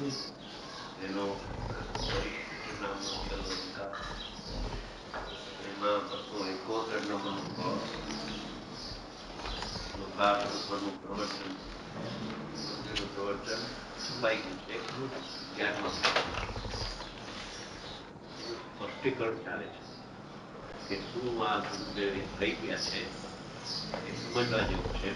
એનો પરિશિષ્ટ નામનો છેલ્લો વિકાસ, એમાં 271 નંબરનું લોકાર્પણનું પ્રવચન, મંદિરનું પ્રવચન છુપાઈ ગયું છે. 11 સ્પષ્ટીકરણ ચાલે છે કે શું આ ગુરુદેવ કહી ગયા છે એ સમજવા જેવું છે.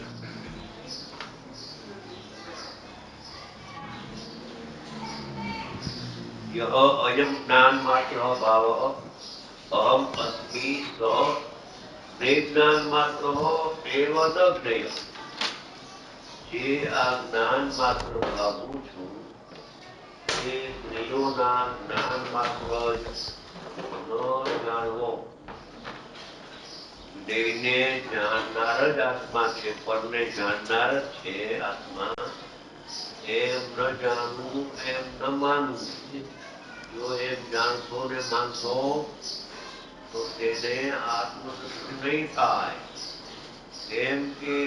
यह अयम ज्ञान मात्र भाव अहम अस्मि स ज्ञान मात्र एव न ज्ञेय. જે આ જ્ઞાન માત્ર ભાવું છું એ જ્ઞેયોના જ્ઞાન માત્ર ન જાણવો. દેહને જાણનાર જ આત્મા છે, પરને જાણનાર જ છે આત્મા. એમ ન જાણવું, એમ ન માનવું. જો એમ જાણશો ને માનશો તો તેને આત્મદૃષ્ટિ નહીં થાય. એમ કે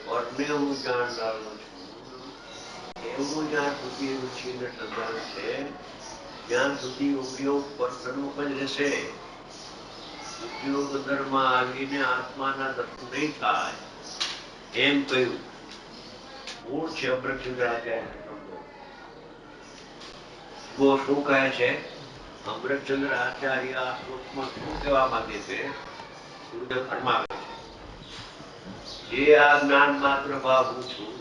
પરને હું જાણનારો છું એવું જ્યાં સુધી રુચિ ને શ્રદ્ધા છે ત્યાં સુધી ઉપયોગ પરસન્મુખ જ રહેશે. ઉપયોગ અંદરમાં આવીને આત્માના દર્શન નહીં થાય. એમ કહ્યું. મૂળ છે અમૃતચંદ્ર આચાર્ય શબ્દો. શું કહે છે અમૃતચંદ્ર આચાર્ય આ શ્લોકમાં શું કહેવા માંગે છે? ગુરુદેવ ફરમાવે છે જે આ જ્ઞાન માત્ર ભાવ હું છું.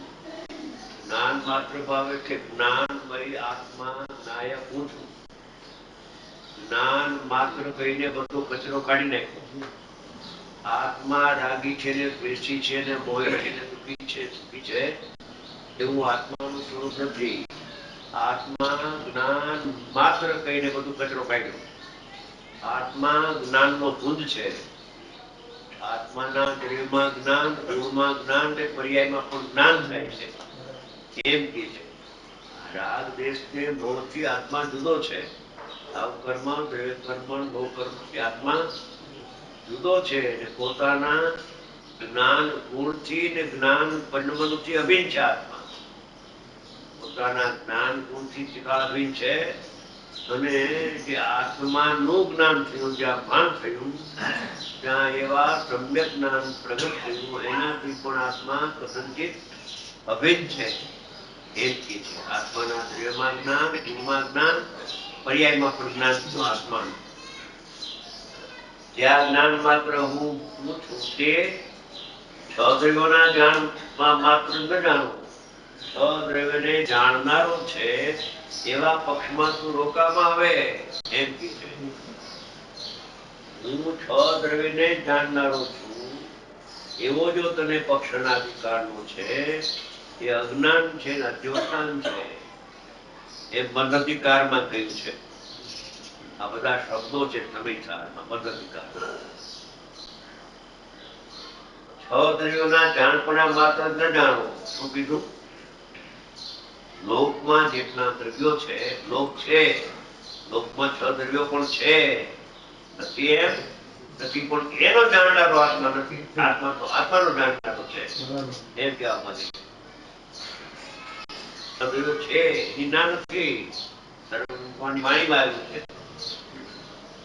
જ્ઞાન માત્ર ભાવ એટલે જ્ઞાનમય આત્મા નાયક હું છું. જ્ઞાન માત્ર કહીને બધો કચરો કાઢી નાખ્યો. આત્મા રાગી છે ને દ્વેષી છે ને મોહી છે ને દુઃખી છે સુખી છે એવું આત્માનું સ્વરૂપ નથી. આત્મા જ્ઞાન માત્ર કહીને બધું કચરો કાઢ્યો. આત્મા જ્ઞાનનો પુંજ છે. આત્માના દેહમાં જ્ઞાન, ગુણમાં જ્ઞાન ને પર્યાયમાં પણ જ્ઞાન થાય છે. એમ કે છે રાગ દેશ ને મોહથી આત્મા જુદો છે. કર્મ દ્રવ્ય કર્મ ભોગ કર્મથી આત્મા જુદો છે અને પોતાના જ્ઞાન ગુણથી ને જ્ઞાન પરિણમનથી અભિન્ન છે. આત્મા પોતાના જ્ઞાન ગુણથી ચિકાભિન્ન છે અને જે આત્માનું જ્ઞાન થયું, જ્યાં ભાન થયું ત્યાં એવા સમ્યક જ્ઞાન પ્રગટ થયું એનાથી પણ આત્મા કથનચિત અભિન્ન છે. એમ કે છે આત્માના દ્રવ્યમાં જ્ઞાન, ગુણમાં જ્ઞાન, પર્યાયમાં પણ જ્ઞાન થયું આત્માનું. જ્યાં જ્ઞાન માત્ર હું છું તે છ દ્રવ્યોના જાણમાં માત્ર ન જાણવું. છ દ્રવ્યને જાણનારો છે એવા પક્ષમાં તું રોકામાં આવે. એમ કે છે હું છ દ્રવ્યને જાણનારો છું એવો જો તને પક્ષના અધિકારનો છે એ અજ્ઞાન છે ને અજ્ઞાન છે. એ મનોધિકારમાં કહ્યું છે. આ બધા શબ્દો છે સમીક્ષામાં મનોધિકાર. છ દ્રવ્યોના જાણપણા માત્ર ન જાણો. શું કીધું? લોકમાં જેટલા દ્રવ્યો છે, લોક છે, લોકમાં છ દ્રવ્યો પણ છે નથી એમ નથી, પણ એનો જાણનારો આત્મા નથી. આત્મા તો આત્માનો જાણનારો છે એમ કહેવા માંગે છે. દ્રવ્યો છે એની ના નથી, વાણીમાં આવ્યું છે.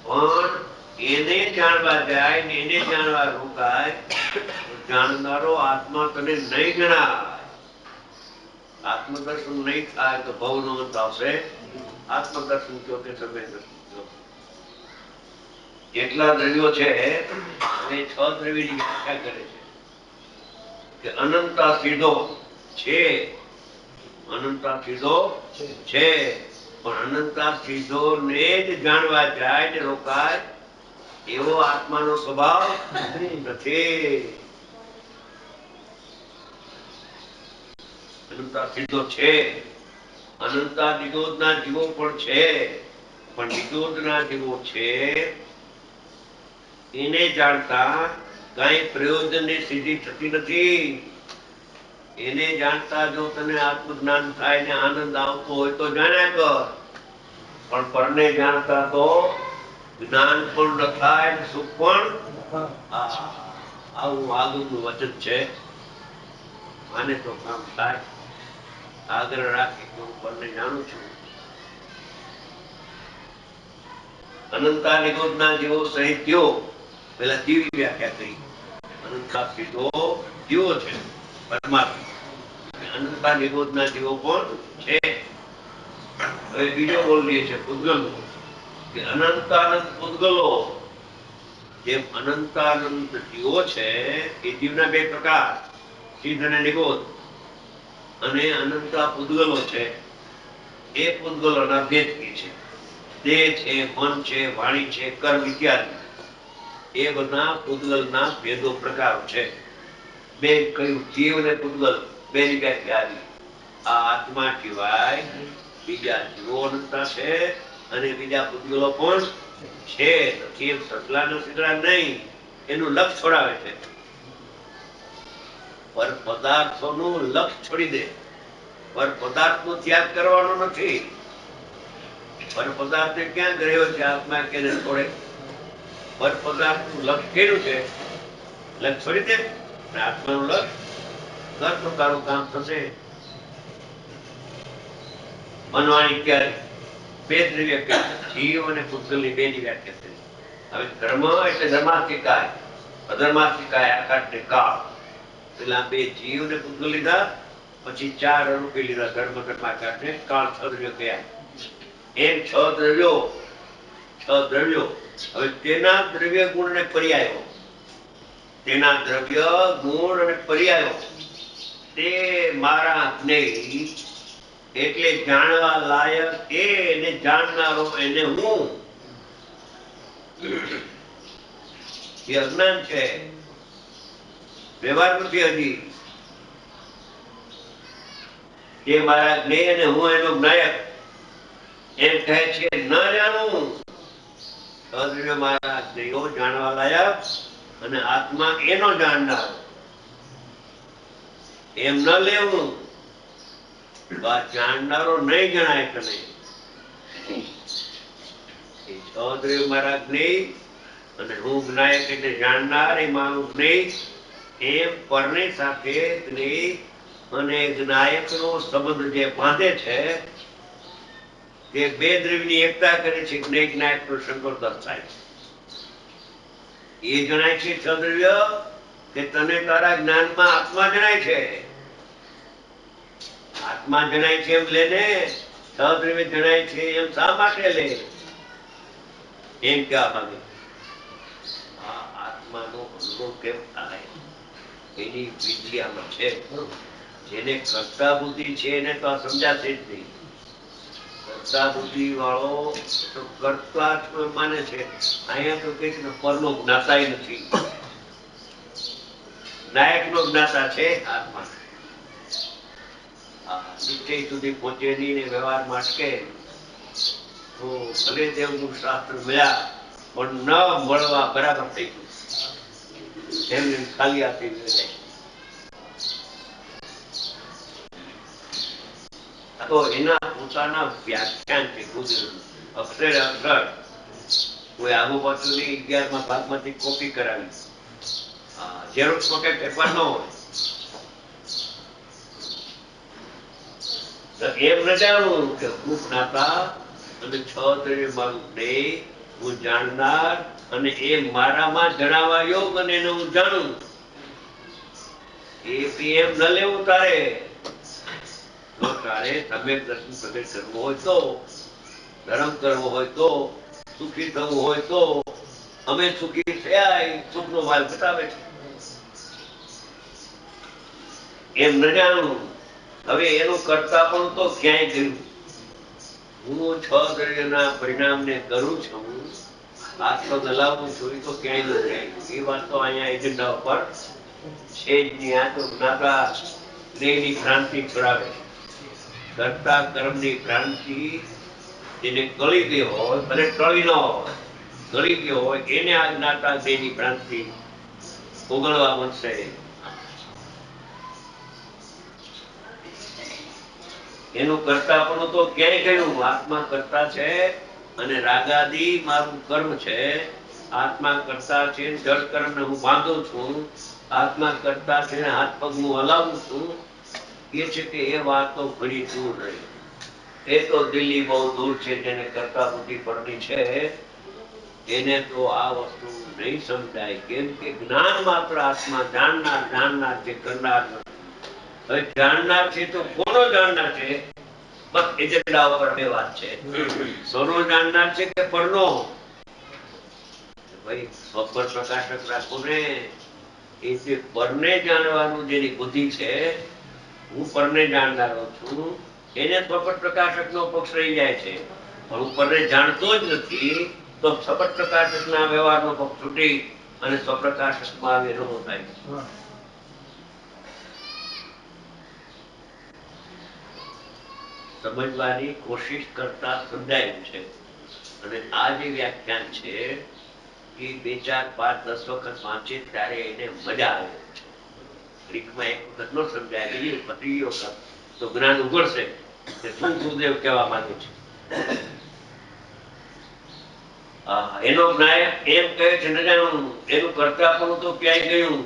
પણ એને જાણવા જાય ને એને જાણવા રોકાય જાણનારો આત્મા તને નહીં જણાય. આત્મદર્શન નહીં થાય તો ભવનો અંત આવશે. આત્મદર્શન કયો કે સમય દર્શન કયો. જેટલા દ્રવ્યો છે એ છ દ્રવ્યની વ્યાખ્યા કરે છે કે અનંતા સીધો છે. અનંતા સીધો છે પણ અનંતા સીધો ને જ જાણવા જાય ને રોકાય એવો આત્માનો સ્વભાવ નથી. અનંતા સીધો છે. અનંતા નિરોધના જીવો પણ છે પણ નિરોધના જીવો છે એને જાણતા કઈ પ્રયોજનની સિદ્ધિ થતી નથી. એને જાણતા જો તને આત્મજ્ઞાન થાય ને આનંદ આવતો હોય તો જાણ્યા કર. પણ પરને જાણતા તો જ્ઞાન પણ ન થાય ને સુખ પણ. આવું આગળનું વચન છે. આને તો કામ થાય. આગ્રહ રાખી હું ઉપરને જાણું છું. અનંતા નિરોધના જેવો સહિત થયો. પેલા જીવની વ્યાખ્યા કરી. અનંતા સીધો જીવો છે પરમાત્મા. અનંતા નિરોધના જીવો પણ છે. હવે બીજો બોલીએ છે પૂતગલ કે અનંતાનંદ પૂતગલો. જેમ અનંતાનંદ જીવો છે એ જીવના બે પ્રકાર સિદ્ધ અને નિરોધ. અને અનંતા પૂતગલો છે એ પૂતગલોના ભેદ છે. દેહ છે, મન છે, વાણી છે, કર્મ ઇત્યાદિ એ બધા પૂતગલના ભેદો પ્રકારો છે. બે કયું જીવ અને પૂતગલ બે ની વ્યાખ્યા આવી. આ આત્મા સિવાય બીજા જીવો અનંતા છે અને બીજા પૂતગલો પણ છે. કેમ સસલા નો સિગડા નહીં એનું લક્ષ છોડાવે છે. પર પદાર્થોનું લક્ષ છોડી દે. પર પદાર્થનો ત્યાગ કરવાનો નથી. પર પદાર્થ ક્યાં ગયો છે આત્મા કેને છોડે. પર પદાર્થનું લક્ષ કેવું છે લક્ષ છોડી દે. આત્માનું લક્ષ કર તો તારું કામ થશે. મનવાણી ક્યારે બે દ્રવ્ય જીવ અને પૂતગલની બે ની વ્યાખ્યા થઈ. હવે ધર્મ એટલે ધર્માસ્તિકાય, અધર્માસ્તિકાય આકાશ ને કાળ. પેલા બે જીવ ને પૂતગલ લીધા, પછી ચાર રૂપે લીધા ધર્મ ધર્માકાશ ને કાળ. છ દ્રવ્યો કયા એમ છ દ્રવ્યો. છ દ્રવ્યો. હવે તેના દ્રવ્ય ગુણ ને પર્યાયો. તેના દ્રવ્ય ગુણ અને પર્યાયો તે મારા જ્ઞેય એટલે જાણવા લાયક એને જાણનારો એને હું. એ અજ્ઞાન છે, વ્યવહાર નથી હજી. એ મારા જ્ઞેય અને હું એનો જ્ઞાયક એમ કહે છે ન જાણવું. મારા જ્ઞેયો જાણવા લાયક અને આત્મા એનો જાણનાર એમ ન લેવું. જાણનારો નહીં જણાય તને. મારા જ્ઞેય અને હું જ્ઞાયક એટલે જાણનાર એ મારું જ્ઞેય એમ પરની સાથે જ્ઞેય અને જ્ઞાયક નો સંબંધ જે બાંધે છે તે બે દ્રવ્યની એકતા કરે છે. જ્ઞેય જ્ઞાયક નો સંકોચ દર્શાય છે. એ જણાય છે છ દ્રવ્ય કે તને તારા જ્ઞાનમાં આત્મા જણાય છે. આત્મા જણાય છે એમ લેને. છ દ્રવ્ય જણાય છે એમ શા માટે લે એમ કહેવા માંગે. આ આત્માનો અનુભવ કેમ થાય એની વિધિ આમાં છે. જેને કર્તા બુદ્ધિ છે એને તો આ સમજાશે જ નહીં. કર્તા બુદ્ધિ વાળો તો કર્તા માને છે. અહીંયા તો કઈક પરનો જ્ઞાતા નથી. નાયક નો જ્ઞાતા છે આત્મા. નિશ્ચય સુધી પહોંચે નહીં ને વ્યવહારમાં અટકે તો ભલે દેવનું શાસ્ત્ર મળ્યા પણ ન મળવા બરાબર થઈ ગયું. એમને ખાલી આપી જાય. તો એના પોતાના વ્યાખ્યાન છે અક્ષરે અક્ષર. કોઈ આગુ પાછું નહીં. 11મા ભાગમાંથી કોપી કરાવી. ઝેરોક્સમાં કઈ પેપર ન હોય. એમ ન જાણવું કે હું જ્ઞાતા અને છ દ્રવ્ય મારું જ્ઞેય હું જાણનાર અને એ મારામાં જણાવવા યોગ અને એને હું જાણું. એ એમ ન લેવું તારે. જો તારે તમે દર્શન પ્રગટ કરવું હોય તો, ધર્મ કરવો હોય તો, સુખી થવું હોય તો અમે સુખી થયા સુખ નો માલ બતાવે છે. એમ ન જાણવું. હવે એનું કરતા પણ તો ક્યાંય ગયું. હું છ દ્રવ્યના પરિણામને કરું છું, આત્મા દલાવું છું એ તો ક્યાંય ન જાય. એ વાત તો અહીંયા એજન્ડા ઉપર છે જ નહીં. આ તો જ્ઞાતા જ્ઞેયની ભ્રાંતિ કરાવે. કરતા કર્મની ભ્રાંતિ જેને ગળી ગઈ હોય, ભલે ટળી ન હોય, ગળી ગયો હોય એને આ જ્ઞાતા જ્ઞેયની ભ્રાંતિ ઓગળવા મળશે. એનું કરતા પણ તો ક્યાંય ગયું. આત્મા કરતા છે અને રાગાદી મારું કર્મ છે. આત્મા કરતા છે જળ કર્મ ને હું બાંધું છું. આત્મા કરતા છે હાથ પગ હું હલાવું છું. કહે છે કે એ વાત તો ઘણી દૂર રહી, એ તો દિલ્હી બહુ દૂર છે, જેને કરતા બુદ્ધિ પરની છે એને તો આ વસ્તુ નહીં સમજાય. કેમ કે જ્ઞાન માત્ર આત્મા જાણનાર, જાણનાર છે, કરનાર નથી. હવે જાણનાર છે તો કોનો જાણનાર છે? બસ એજન્ડા વગર બે વાત છે. સોનો જાણનાર છે કે પરનો? ભાઈ સ્વપ્ન પ્રકાશક રાખો ને, એ જે પરને જાણવાનું જેની બુદ્ધિ છે, હું પરને જાણનારો છું, એને સ્વપટ પ્રકાશક નો પક્ષ રહી જાય છે. પણ હું પરને જાણતો જ નથી તો સ્વપટ પ્રકાશક ના વ્યવહારનો પક્ષ છૂટી અને સ્વપ્રકાશક માં વિરોધ થાય. સમજવાની કોશિશ કરતા સમજાયું છે. અને આ જે વ્યાખ્યાન છે એ 2, 4, 5, 10 વખત વાંચે ત્યારે એને મજા આવે છે. ગ્રીકમાં એક વખત ન સમજાય, બીજી વખત, ત્રીજી વખત તો જ્ઞાન ઉઘડશે કે શું ગુરુદેવ કહેવા માંગે છે. એનો નાયક એમ કહે છે ન જાણવું, એનું કર્તાપણું તો ક્યાંય ગયું.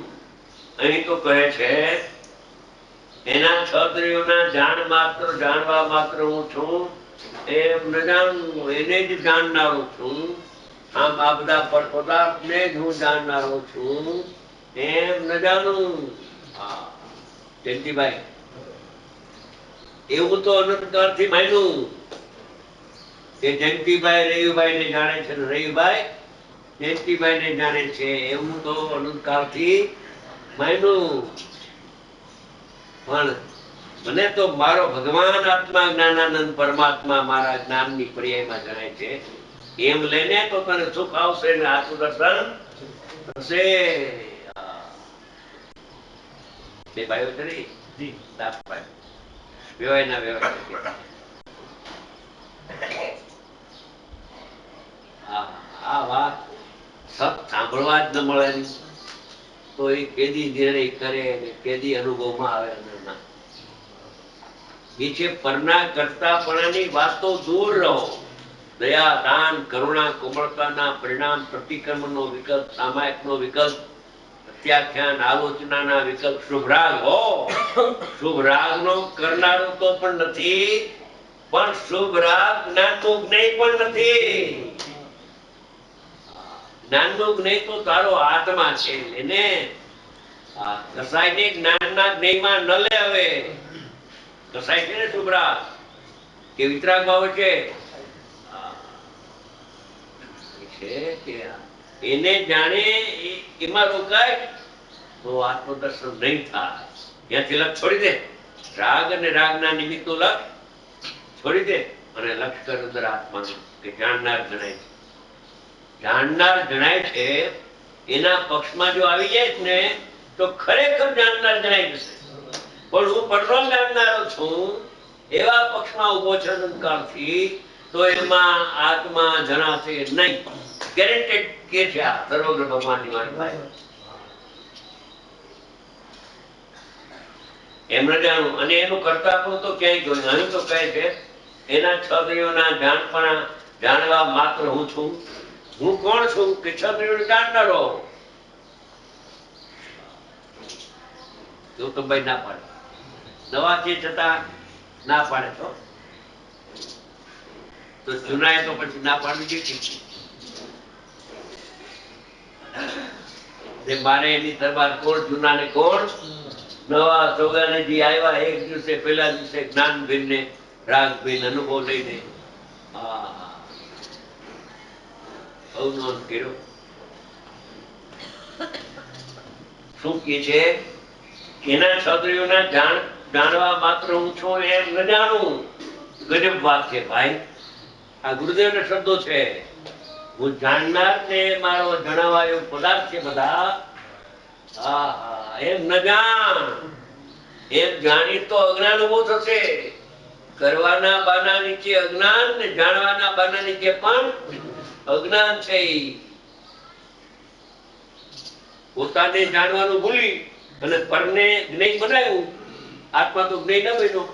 અહીં તો કહે છે એના ક્ષત્રિયોના જાણ માત્ર, જાણવા માત્ર હું છું, એમ ન જાણવું, એને જ જાણનારો છું. આમ આ બધા પદાર્થને જ હું જાણનારો છું, એમ ન જાણવું. જયંતિભાઈ, એવું તો અનંતકાળથી માન્યું કે જયંતિભાઈ રવિભાઈ ને જાણે છે, રવિભાઈ જયંતિભાઈ ને જાણે છે, એવું તો અનંતકાળથી માન્યું. પણ મને તો મારો ભગવાન આત્મા જ્ઞાનાનંદ પરમાત્મા મારા જ્ઞાનની પર્યાયમાં જણાય છે, એમ લઈને તો તને સુખ આવશે ને આત્મદર્શન થશે. બે ભાઈઓ છે ને, વ્યવહારના વ્યવહાર આ વાત સત સાંભળવા જ ન મળે તો એ કેદી નિર્ણય કરે ને કેદી અનુભવમાં આવે. નીચે પરના કરતાપણાની વાતો દૂર રહો. દયા, દાન, કરુણા, કોમળતાના પરિણામ, પ્રતિક્રમણનો વિકલ્પ, સામાયિકનો વિકલ્પ, પ્રત્યાખ્યાન, આલોચનાના વિકલ્પ, શુભ રાગ હો. શુભ રાગનો કરનારો તો પણ નથી, પણ શુભ રાગ જ્ઞાનનું જ્ઞેય પણ નથી. જ્ઞાનનું જ્ઞેય તો તારો આત્મા છે. એને કસાયને જ્ઞાનના જ્ઞેયમાં ન લે. હવે કસાય છે ને શુભ રાગ કે વિતરાગ ભાવ છે, એને જાણે એમાં રોકાય તો આત્મદર્શન નહીં થાય. ત્યાંથી લક્ષ છોડી દે, રાગ અને રાગના નિમિત્તો લક્ષ છોડી દે અને લક્ષ કર અંદર આત્માનું કે જાણનાર જણાય છે. જાણનાર જણાય છે એના પક્ષમાં જો આવી જાય ને તો ખરેખર જાણનાર જણાય જશે. પણ હું પરનો જાણનારો છું એવા પક્ષમાં ઉભો છે અનંતકાળથી, તો એમાં આત્મા જણાશે નહીં. ગેરેન્ટેડ કે છે આ સર્વગ્ર ભગવાનની વાણી. એમ ન જાણવું. અને એનું કરતાપણું તો ક્યાંય જોયું. અહીં તો કહે છે એના ક્ષત્રિયોના જાણપણા જાણવા માત્ર હું છું. હું કોણ છું કે ક્ષત્રિયોને જાણનારો. એવું તો ભાઈ ના પાડે, નવા છે છતાં ના પાડે તો જૂના તો પછી ના પાડવી જોઈએ. મારે એની દરબાર કોણ, જૂના ને કોણ? નવા સોગાનેજી આવ્યા એક દિવસે પહેલા દિવસે જ્ઞાનભીન ને રાગભીન અનુભવ લઈને અવનોન કર્યો. શું કે છે? એના ક્ષત્રિયોના જાણવા માત્ર હું છું એમ ન જાણું. ગજબ વાત છે ભાઈ. આ ગુરુદેવના શબ્દો છે. હું જાણનાર ને મારો જણાવાયો પદાર્થ છે બધા. એમ ન જાણ. એમ જાણી તો અજ્ઞાન ઉભું થશે. કરવાના બાના નીચે અજ્ઞાન ને જાણવાના બાના નીચે પણ અજ્ઞાન છે. પોતાને જાણવાનું ભૂલી અને પરને જ્ઞેય બનાવ્યું. આત્મા તો જ્ઞેય ન બન્યો,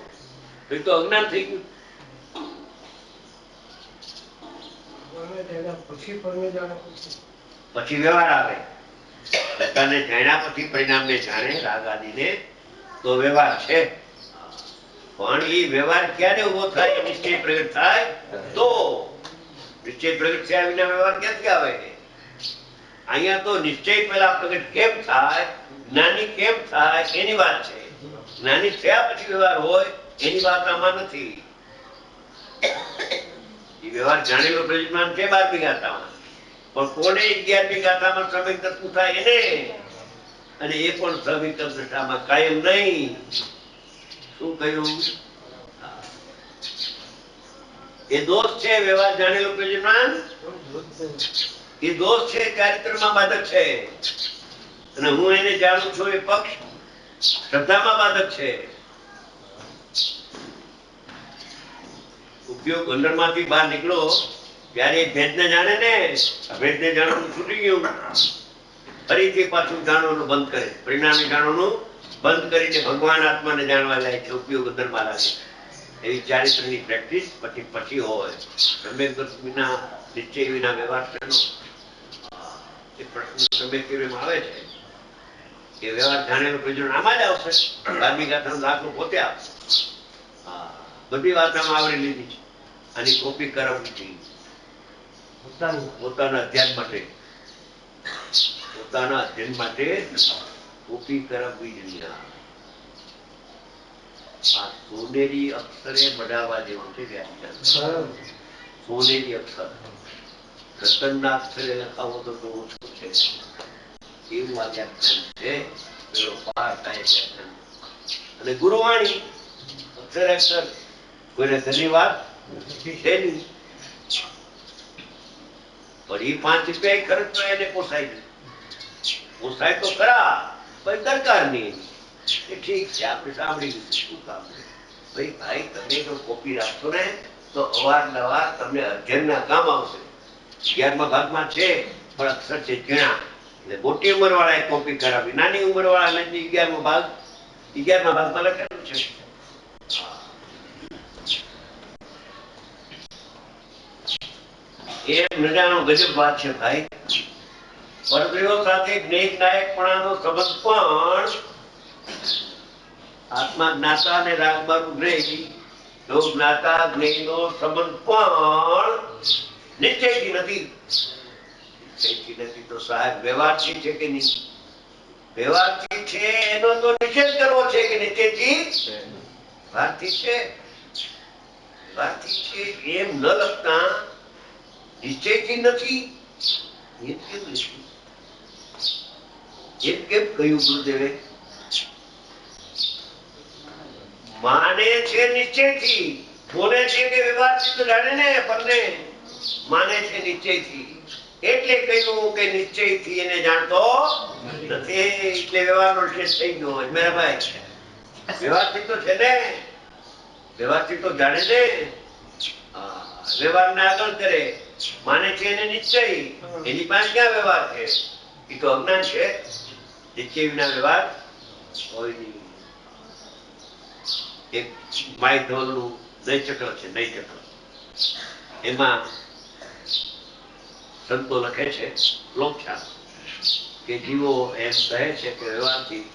એ તો અજ્ઞાન થઈ ગયું. પછી વ્યવહાર આવે. પોતાને જાણ્યા પછી પરિણામને જાણે, રાગ આદિને, તો વ્યવહાર છે. પણ એ વ્યવહાર ક્યારે ઉભો થાય? નિશ્ચય પ્રગટ થાય તો. નિશ્ચય પ્રગટ થયા વિના વ્યવહાર ક્યાંથી આવે? અહીંયા તો નિશ્ચય પહેલા પ્રગટ કેમ થાય, જ્ઞાની કેમ થાય એની વાત છે. જ્ઞાની થયા પછી વ્યવહાર હોય એની વાત આમાં નથી. એ વ્યવહાર જાણેલો પ્રજ્ઞાન છે 12મી ગાથામાં, પણ કોને 11મી ગાથામાં શ્રમિક તત્વ થાય એને, અને એ પણ શ્રમિક દશામાં કાયમ નહીં. શું કહ્યું? એ દોષ છે. વ્યવહાર જાણેલો પ્રજ્ઞાન એ દોષ છે, ચારિત્રમાં બાધક છે. અને હું એને જાણું છું એ પક્ષ શ્રદ્ધામાં બાધક છે. ઉપયોગ અંદરમાંથી બહાર નીકળો ત્યારે ભેદને જાણે ને, ભેદને જાણવાનું છૂટી ગયું, ફરીથી પાછું જાણવાનું બંધ કરે, પરિણામે જાણવાનું બંધ કરીને ભગવાન આત્માને જાણવા જાય છે. ઉપયોગ અંદરમાં લાગે એવી ચારિત્રની પ્રેક્ટિસ પછી હોય. સમ્યક વિના, નિશ્ચય વિના વ્યવહાર શેનો? એ પ્રશ્ન સમ્યક કેવીમાં આવે છે કે વ્યવહાર જાણેલો પ્રયોજન આમાં જ આવશે. 12મી ગાથાનો દાખલો પોતે આપશે. બધી વાત આમાં આવરી લીધી છે. આની કોપી કરાવવી જોઈએ પોતાના અધ્યયન માટે. પોતાના અધ્યયન માટે કોપી કરાવવી જોઈએ. આ સોનેરી અક્ષરે બધાવા જેવું છે વ્યાખ્યાન. સોનેરી અક્ષર રતનના અક્ષરે લખાવો તો ઓછું છે એવું આ વ્યાખ્યાન છે. પેલો પાર થાય વ્યાખ્યાન. અને ગુરુવાણી અક્ષરે અક્ષર કોઈને ઘરની વાત છે નહીં, પણ એ 5 રૂપિયા ખર્ચ તો એને પોસાય નહીં. પોસાય તો ખરા, પણ દરકાર નહીં. એ ઠીક છે, આપણે સાંભળી લીધું, શું કામ છે ભાઈ. તમે જો કોપી રાખશો ને તો અવારનવાર તમને અધ્યયનના કામ આવશે. 11મા ભાગમાં છે પણ અક્ષર છે ઝીણા, એટલે મોટી ઉંમર વાળાએ કોપી કરાવી, નાની ઉંમર વાળા 11મા ભાગમાં લખેલું છે. એમ નજાનો ગજબ વાત છે ભાઈ. પરદ્રવ્યો સાથે જ્ઞેય નાયકપણાનો સંબંધ પણ આત્મા જ્ઞાતા અને રાગમાર્ગ જ્ઞેય, તો જ્ઞાતા જ્ઞેયનો સંબંધ પણ નિશ્ચયથી નથી. નિશ્ચયથી નથી તો સાહેબ વ્યવહારથી છે કે નહીં? વ્યવહારથી છે એનો તો નિષેધ કરવો છે કે નિશ્ચયથી? વ્યવહારથી છે, વ્યવહારથી છે એમ ન લખતા નિશ્ચયથી નથી એમ કેમ લખ્યું? એમ કેમ કહ્યું ગુરુદેવે? માને છે નિશ્ચયથી, બોલે છે કે વ્યવહારથી તો જાણે ને, પરને માને છે નિશ્ચયથી, એટલે કહ્યું કે નિશ્ચયથી એને જાણતો નથી, એટલે વ્યવહારનો શેષ થઈ ગયો. મેરા ભાઈ વ્યવહારથી તો છે ને, વ્યવહારથી તો જાણે ને, વ્યવહારને આગળ કરે, માને છે એને નિશ્ચય, એની પાસે ક્યાં વ્યવહાર છે? એ તો અજ્ઞાન છે. નિશ્ચય વિના વ્યવહાર હોય નહીં. એક માયધવલનું નૈચક્ર છે, નૈચક્ર. એમાં સંતો લખે છે લોકછાપ કે જીવો એમ કહે છે કે વ્યવહારથી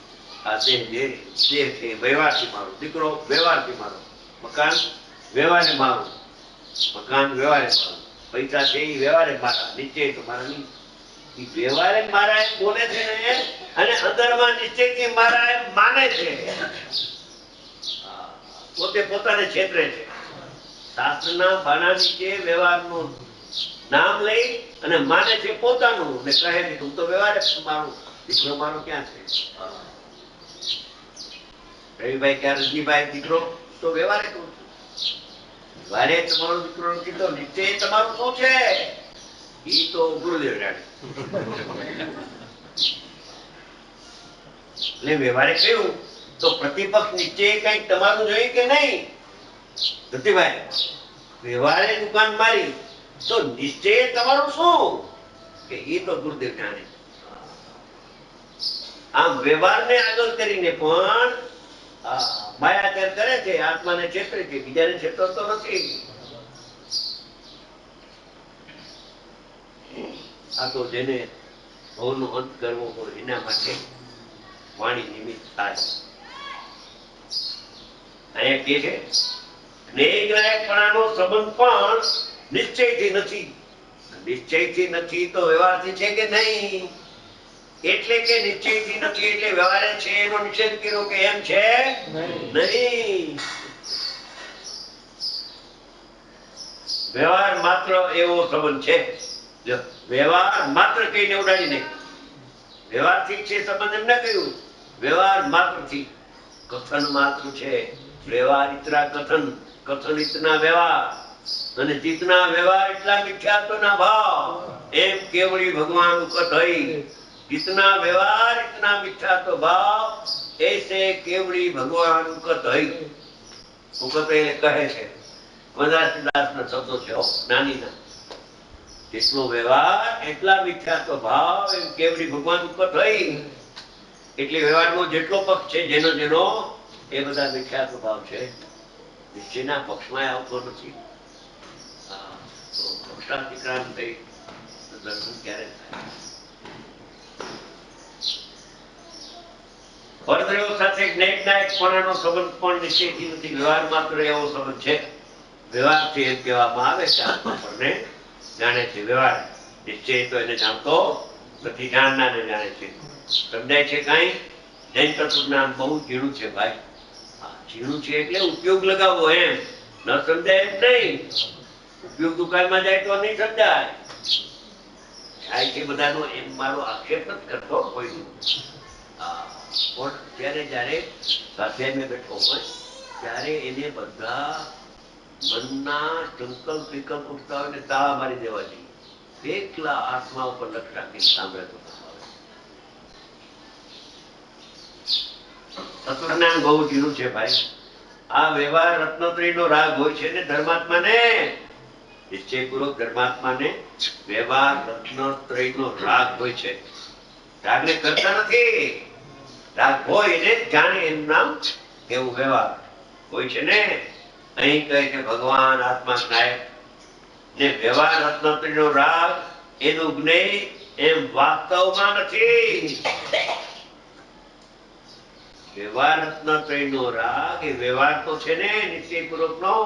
આ દેહ છે વ્યવહારથી મારો, દીકરો વ્યવહારથી મારો, મકાન વ્યવહારે મારું, મકાન વ્યવહારે મારું, પૈસા છે એ વ્યવહારે મારા, નિશ્ચય તો મારા નહીં. એ વ્યવહારે મારા એમ બોલે છે ને, અને અંદરમાં નિશ્ચયથી મારા એમ માને છે. પોતે પોતાને છેતરે છે. શાસ્ત્રના બાણા નીચે વ્યવહારનું નામ લઈ અને માને છે પોતાનું, ને કહે છે તું તો વ્યવહાર મારું, દીકરો મારો ક્યાં છે? રવિભાઈ ક્યાં? રજનીભાઈ દીકરો તો વ્યવહારે કહું છું, વારે તમારો દીકરો નથી તો નિશ્ચય તમારું શું છે? એ તો ગુરુદેવ જાણે. એટલે વ્યવહારે કહ્યું તો પ્રતિપક્ષ નિશ્ચય કઈક તમારું જોયું કે નહીં? રતિભાઈ વ્યવહારે દુકાન મારી તો નિશ્ચય તમારું શું? કે એ તો ગુરુદેવ જાણે. આમ વ્યવહારને આગળ કરીને પણ માયાચાર કરે છે, આત્માને છેતરે છે, બીજાને છેતરતો નથી. આ તો જેને ભવનો અંત કરવો હોય એના માટે વાણી નિમિત્ત થાય. અહીંયા કે છે જ્ઞેય જ્ઞાયકપણાનો સંબંધ પણ નિશ્ચયથી નથી. નિશ્ચયથી નથી તો વ્યવહારથી છે કે નહીં? એટલે કે નિશ્ચયથી નથી એટલે વ્યવહારે છે એનો નિષેધ કર્યો કે એમ છે નહીં. વ્યવહાર માત્ર એવો સંબંધ છે. જો વ્યવહાર માત્ર કહીને ઉડાડી નહીં. વ્યવહારથી છે સંબંધ એમ ના કહ્યું. વ્યવહાર માત્રથી કથન માત્ર છે. વ્યવહાર ઇતરા કથન, કથન ઇતના વ્યવહાર અને જીતના વ્યવહાર એટલા મિથ્યાત્વના ભાવ. એમ કેવળી ભગવાન કથઈ जितना व्यवहार इतना मिथ्यात्व भाव ऐसे केवड़ी भगवान कथई. कहે છે વનરાજદાસનો શબ્દો છે નાનીના. જેટલો વ્યવહાર એટલા મિથ્યાત્વ ભાવ એમ કેવડી ભગવાન કથઈ. એટલે વ્યવહારનો જેટલો પક્ષ છે જેનો જેનો એ બધા મિથ્યાત્વ ભાવ છે. નિશ્ચયના પક્ષમાં આવતો નથી. તો પક્ષાતિક્રાંત થઈ દર્શન ક્યારે થાય? પરદ્રવ્યો સાથે જ્ઞેયજ્ઞાયકપણાનો સંબંધ પણ નિશ્ચયથી નથી. વ્યવહાર માત્ર એવો સંબંધ છે. વ્યવહારથી એમ કહેવામાં આવે છે આત્મા પરને જાણે છે. વ્યવહાર નિશ્ચય તો એને જાણતો નથી, જાણનારને જાણે છે. સમજાય છે કઈ? જૈન તત્વજ્ઞાન બહુ ઝીણું છે ભાઈ. ઝીણું છે એટલે ઉપયોગ લગાવવો એમ. ન સમજાય એમ નહીં. ઉપયોગ દુકાનમાં જાય તો નહીં સમજાય. થાય છે બધાનો એમ મારો આક્ષેપ નથી કરતો કોઈ. પણ ત્યારે જયારે સ્વાધ્યાયમાં બેઠો હોય ત્યારે એને બધા મનના સંકલ્પ વિકલ્પ ઉઠતા હોય ને તાળા મારી દેવા જોઈએ. એકલા આત્મા ઉપર લક્ષ રાખીને સાંભળે. તત્વજ્ઞાન બહુ ઝીણું છે ભાઈ. આ વ્યવહાર રત્નત્રયનો રાગ હોય છે ને ધર્માત્માને, નિશ્ચયપૂર્વક ધર્માત્માને વ્યવહાર રત્નત્રયનો રાગ હોય છે. રાગને કરતા નથી. રાગ હોય ને જાણે એનું નામ એવું વ્યવહાર હોય છે ને. અહીં કહે છે ભગવાન આત્મા જ્ઞાયક ને વ્યવહાર રત્નત્રયનો રાગ એનું જ્ઞેય એમ વાસ્તવમાં નથી. વ્યવહાર રત્નત્રયનો રાગ એ વ્યવહાર તો છે ને નિશ્ચયપૂર્વક નો.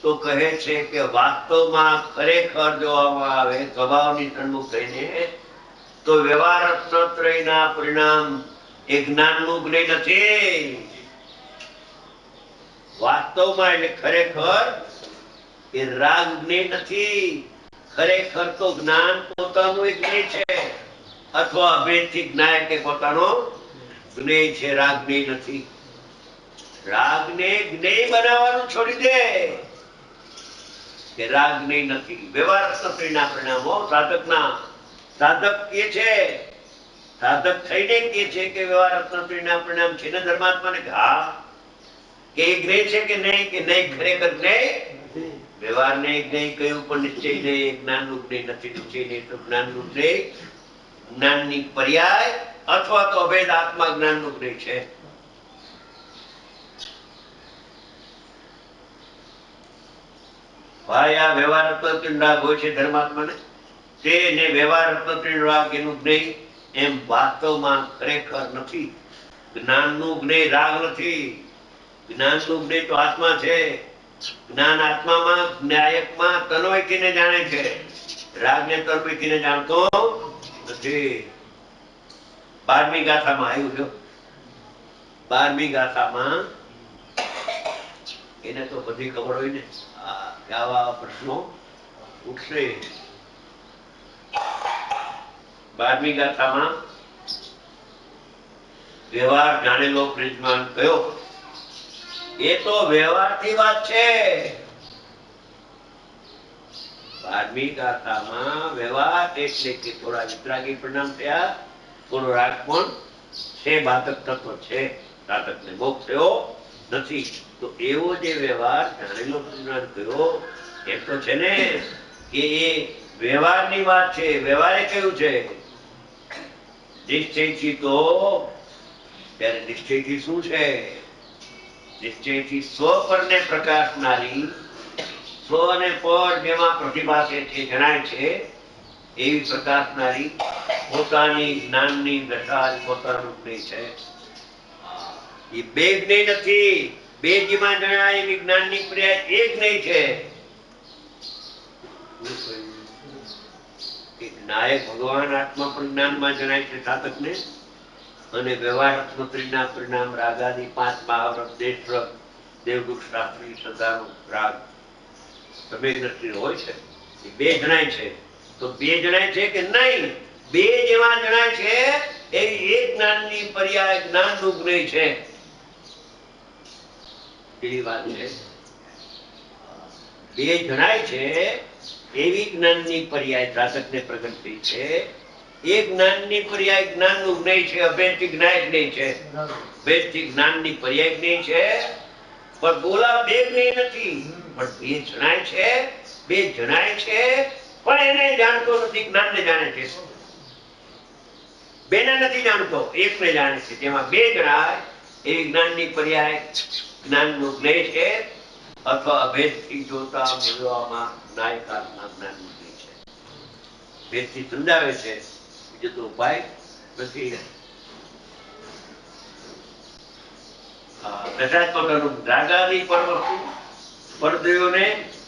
તો કહે છે કે વાસ્તવમાં ખરેખર જોવામાં આવે સ્વભાવની સન્મુખ થઈને તો વ્યવહાર રત્નત્રયના પરિણામ એ જ્ઞાનનું જ્ઞેય નથી. વાસ્તવમાં એટલે ખરેખર એ રાગ જ્ઞેય નથી. ખરેખર તો જ્ઞાન પોતાનું એક જ્ઞેય છે અથવા અભેદથી જ્ઞાયક એ પોતાનો જ્ઞેય છે. રાગ જ્ઞેય નથી. રાગને જ્ઞેય બનાવવાનું છોડી દે કે રાગ જ્ઞેય નથી. વ્યવહાર રત્નત્રયના પરિણામો સાધકના સાધક કે છે, સાધક થઈને કે છે કે વ્યવહાર રત્નત્રયના પરિણામ છે ને ધર્માત્માને હા કે જ્ઞેય છે કે નહીં? કે નહીં ખરેખર જ્ઞેય. વ્યવહારને જ્ઞેય કહ્યું પણ નિશ્ચય નહીં. જ્ઞાનનું જ્ઞેય નથી. નિશ્ચય નહીં તો જ્ઞાનનું જ્ઞેય જ્ઞાનની પર્યાય અથવા તો અભેદ આત્મા જ્ઞાનનું જ્ઞેય છે. ભાઈ આ વ્યવહાર રત્નત્રયનો રાગ હોય છે ધર્માત્માને તેને વ્યવહાર રત્નત્રયનો રાગ એનું જ્ઞેય એમ વાસ્તવમાં ખરેખર નથી. જ્ઞાનનું જ્ઞેય રાગ નથી. જ્ઞાનનું જ્ઞેય તો આત્મા છે. જ્ઞાન આત્મામાં જ્ઞાયકમાં તન્વયથીને જાણે છે. રાગને તન્વયથીને જાણતો નથી. 12મી ગાથામાં આવ્યું છે. 12મી ગાથામાં એને તો બધી ખબર હોય ને. આવા પ્રશ્નો ઉઠશે. 12મી ગાથામાં વ્યવહાર જાણેલો પ્રિજમાન કયો? એ તો વ્યવહારથી વાત છે. 12મી ગાથામાં વ્યવહાર એટલે કે થોડા વિતરાગી પરિણામ થયા, થોડો રાગ પણ છે, બાધક તત્વ છે. સાધકને મોક્ષ થયો નથી. તો એવો જે વ્યવહાર જાણેલો પરિણામ કયો એ તો છે ને કે એ વ્યવહારની વાત છે. વ્યવહારે કયું છે? નિશ્ચયથી તો ત્યારે નિશ્ચયથી શું છે? નિશ્ચયથી સ્વ પરને પ્રકાશનારી, સ્વ અને પર જેમાં પ્રતિભાસે છે જણાય છે એવી પ્રકાશનારી પોતાની જ્ઞાનની દશા પોતાનું જ્ઞેય છે. એ બે જ્ઞેય નથી. બે જીમાં જણાય એવી જ્ઞાનની પર્યાય એક નહીં છે. નાયક ભગવાન આત્મા પણ જ્ઞાનમાં જણાય છે સાધકને, અને વ્યવહારાત્મક પરિણામ રાગાદી 5 મહાવ્રત દેશવ્રત દેવદુખ શાસ્ત્રી સદાનું રાગ સમેત દ્રષ્ટિ હોય છે. એ બે જણાય છે. તો બે જણાય છે કે નહીં? બે જેવા જણાય છે એ એક જ્ઞાનની પર્યાય જ્ઞાનનું જ્ઞેય છે. એવી વાત છે. બે જણાય છે એવી જ્ઞાનની પર્યાય સાધકને પ્રગટ થઈ છે. એક જ્ઞાનની પર્યાય જ્ઞાનનું જ્ઞેય છે. અભેદથી જ્ઞાય જ્ઞેય છે. ભેદથી જ્ઞાનની પર્યાય જ્ઞેય છે. પણ બોલા બે જ્ઞેય નથી, પણ બે જણાય છે. બે જણાય છે પણ એને જાણતો નથી, જ્ઞાનને જાણે છે. બેને નથી જાણતો, એકને જાણે છે. તેમાં બે જણાય એવી જ્ઞાનની પર્યાય જ્ઞાનનું જ્ઞેય છે, અથવા અભેદથી જોતા મળવામાં નાયકાત્મા જ્ઞાનનું જ્ઞેય છે. ભેદથી સમજાવે છે, બીજો તો ઉપાય નથી. દશાત્મક રાગાદી પરદેવોને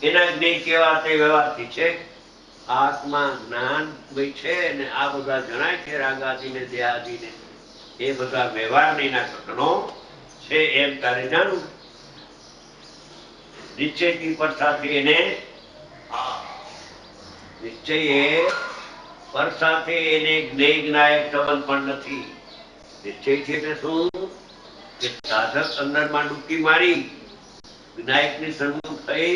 એના જ્ઞેય કેવા તે વ્યવહારથી છે. આત્મા જ્ઞાન છે અને આ બધા જણાય છે રાગાદી ને દેહાદી ને, એ બધા વ્યવહારના કથનો છે એમ તારે જાણવું. નિશ્ચયથી પર સાથે એને નિશ્ચય પર સાથે એને જ્ઞેય જ્ઞાયક સંબંધ પણ નથી. નિશ્ચય છે એટલે શું? કે સાધક અંદરમાં ડૂબકી મારી વિનાયકની સન્મુખ થઈ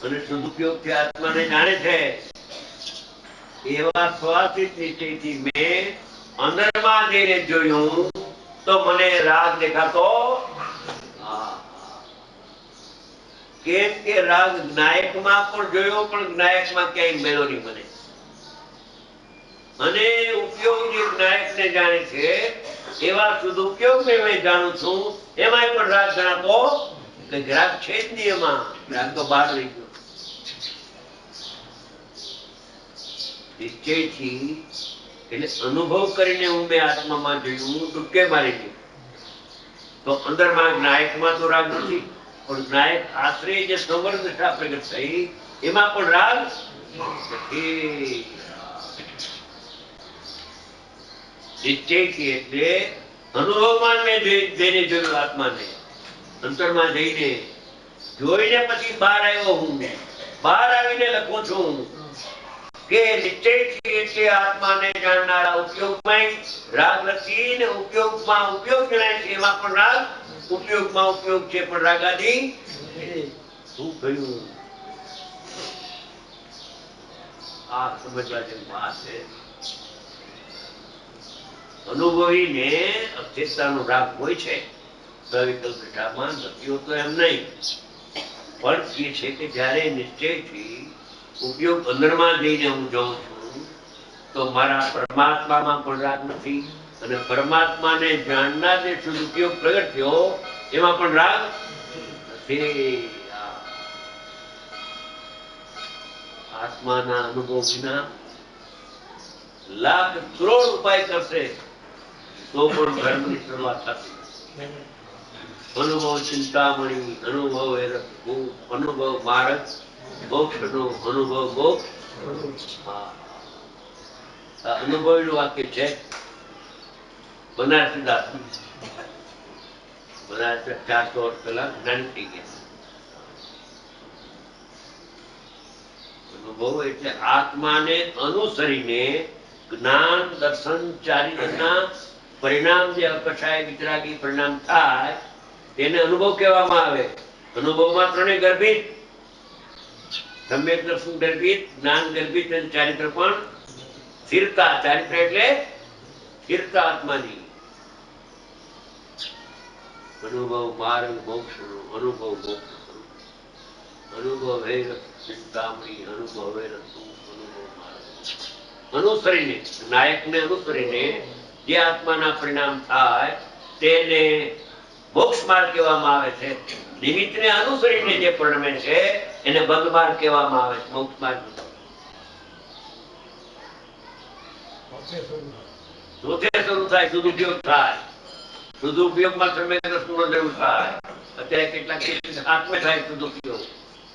અને સદુપયોગથી આત્માને જાણે છે. એવા સ્વાસ્થિત નિશ્ચયથી મેં અંદરમાં જઈને જોયું તો મને રાગ દેખાતો. કેમ કે રાગ જ્ઞાયકમાં પણ જોયો, પણ જ્ઞાયકમાં ક્યાંય મેળો નહીં મને. અને ઉપયોગ જે જ્ઞાયકને જાણે છે એવા સદુપયોગને મેં જાણું છું. એમાં પણ રાગ જણાતો કે રાગ છે જ નહીં. એમાં રાગ તો બહાર રહી ગયો. નિશ્ચયથી એટલે અનુભવ કરીને હું મેં આત્મામાં જોયું, ડૂબકે મારી ગયું. તો અંદરમાં જ્ઞાયકમાં તો રાગ નથી, પણ જ્ઞાયક આશ્રય જે સંવર્ગ દશા પ્રગટ થઈ એમાં પણ રાગ નથી. નિશ્ચયથી એટલે અનુભવમાં મેં જઈને જોયું આત્માને, અંતરમાં જઈને જોઈને પછી બહાર આવ્યો હું. બહાર આવીને લખું છું કે નિશ્ચયથી એટલે આત્માને જાણનારા ઉપયોગમાં રાગ નથી ને ઉપયોગમાં ઉપયોગ જણાય છે. એમાં પણ રાગ ઉપયોગમાં ઉપયોગ છે, પણ રાગાદી શું કહ્યું? આ સમજવા જેવી વાત છે. અનુભવીને અસ્થિરતાનો રાગ હોય છે, સવિકલ્પ દશામાં નથી હોતો એમ નહીં. પણ એ છે કે જયારે નિશ્ચયથી ઉપયોગ અંદરમાં જઈને હું જોઉં છું તો મારા પરમાત્મામાં પણ રાગ નથી, અને પરમાત્માને જાણનાર જે સદુપયોગ પ્રગટ થયો એમાં પણ રાગ નથી. આત્માના અનુભવ વિના લાખ કરોડ ઉપાય કરશે તો પણ ધર્મની શરૂઆત થતી. અનુભવ ચિંતામણી, અનુભવ અનુભવ માર્ગ, મોક્ષનો અનુભવ મોક્ષ. અનુભવીનું વાક્ય છે બનારસી દાસ. બનારસ 400 વર્ષ પહેલા જ્ઞાન થઈ ગયા. અનુભવ એટલે આત્માને અનુસરીને જ્ઞાન દર્શન ચારિત્રના પરિણામ જે અકશાય વિતરાગી પરિણામ થાય તેને અનુભવ કહેવામાં આવે. અનુભવમાં ત્રણે ગર્ભિત, સમ્યક દર્શન ગર્ભિત, જ્ઞાન ગર્ભિત અને ચારિત્ર પણ સ્થિરતા. ચારિત્ર એટલે સ્થિરતા આત્માની. અનુભવ માર્ગ મોક્ષનો અનુભવ મોક્ષ અનુભવ હૈ ચિંતામણી, અનુભવ હૈ અનુભવ માર્ગ. અનુસરીને નાયકને અનુસરીને જે આત્માના પરિણામ થાય તેને મોક્ષ માર્ગ કહેવામાં આવે છે. નિમિત્તને અનુસરીને જે પરિણમે છે એને બંધ માર્ગ કહેવામાં આવે છે, મોક્ષ માર્ગ. શોધે શરૂ થાય, સદુપયોગ થાય. સદુપયોગમાં તમે જરૂર થાય. અત્યારે કેટલાક આત્મે થાય તો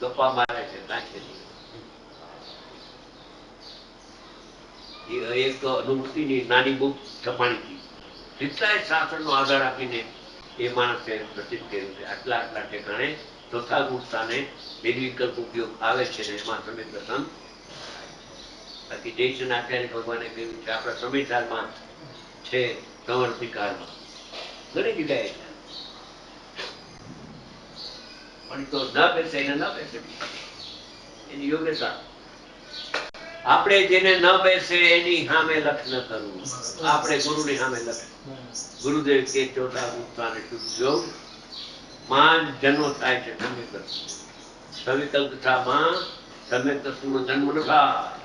ગપ્પા મારે છે નાખે એક અનુભૂતિની નાની બુક છપાણી હતી. કેટલાય શાસ્ત્રનો આધાર આપીને એ માણસે પ્રસિદ્ધ કર્યું છે. આટલા આટલા ઠેકાણે ચોથા ગુણસ્થાને નિર્વિકલ્પ ઉપયોગ આવે છે ને એમાં તમે પ્રસન્ન. બાકી જયસન આચાર્ય ભગવાને કહ્યું છે આપણા સંવિધાનમાં છે સંવર્તિકારમાં ઘણી જગ્યાએ પણ તો ન બેસે એને ન બેસે એની યોગ્યતા. આપણે જેને ન બેસે એની સામે લક્ષ ન કરવું. આપણે ગુરુની સામે લક્ષ. ગુરુદેવ કે ચોથા ગુપ્તાને શુદ્ધ યોગ માં જન્મ થાય છે. સવિકલ્પ થામાં સમ્યક તત્વનો જન્મ ન થાય.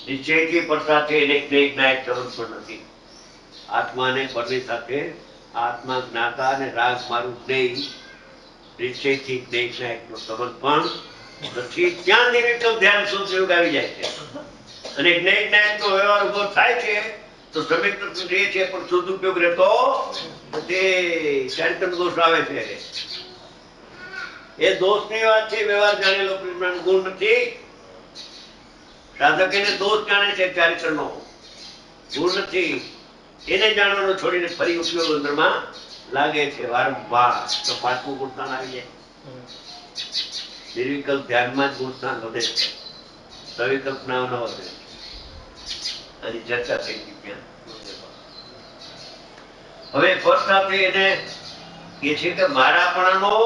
નિશ્ચયથી પર સાથે નથી. આત્માને પરની સાથે આત્મા જ્ઞાતા અને રાગ મારું જ્ઞેય નિશ્ચયથી જ્ઞેયનો સંબંધ પણ નથી. ત્યાં નિર્વિકલ્પ ધ્યાન શુદ્ધ યોગ આવી જાય છે અને જ્ઞેયનો વ્યવહાર ઉભો થાય છે તો સમ્યક તત્વ રહે છે પણ શુદ્ધ ઉપયોગ રહેતો નથી. ચારિત્ર દોષ આવે છે. એ દોષની વાત છે. વ્યવહાર જાણેલો ગુણ નથી. સાધક એને દોષ જાણે છે, ચારિત્ર નો ગુણ નથી. એને જાણવાનો છોડીને ફરી ઉપયોગ અંદરમાં લાગે છે વારંવાર. તો પાંચમું ગુણસ્થાન આવી જાય. નિર્વિકલ્પ ધ્યાનમાં જ ગુણસ્થાન વધે છે. સવિકલ્પ ના ન વધે. આની ચર્ચા થઈ ગઈ. હવે ફર્સ્ટ એને એ છે કે મારાપણાનો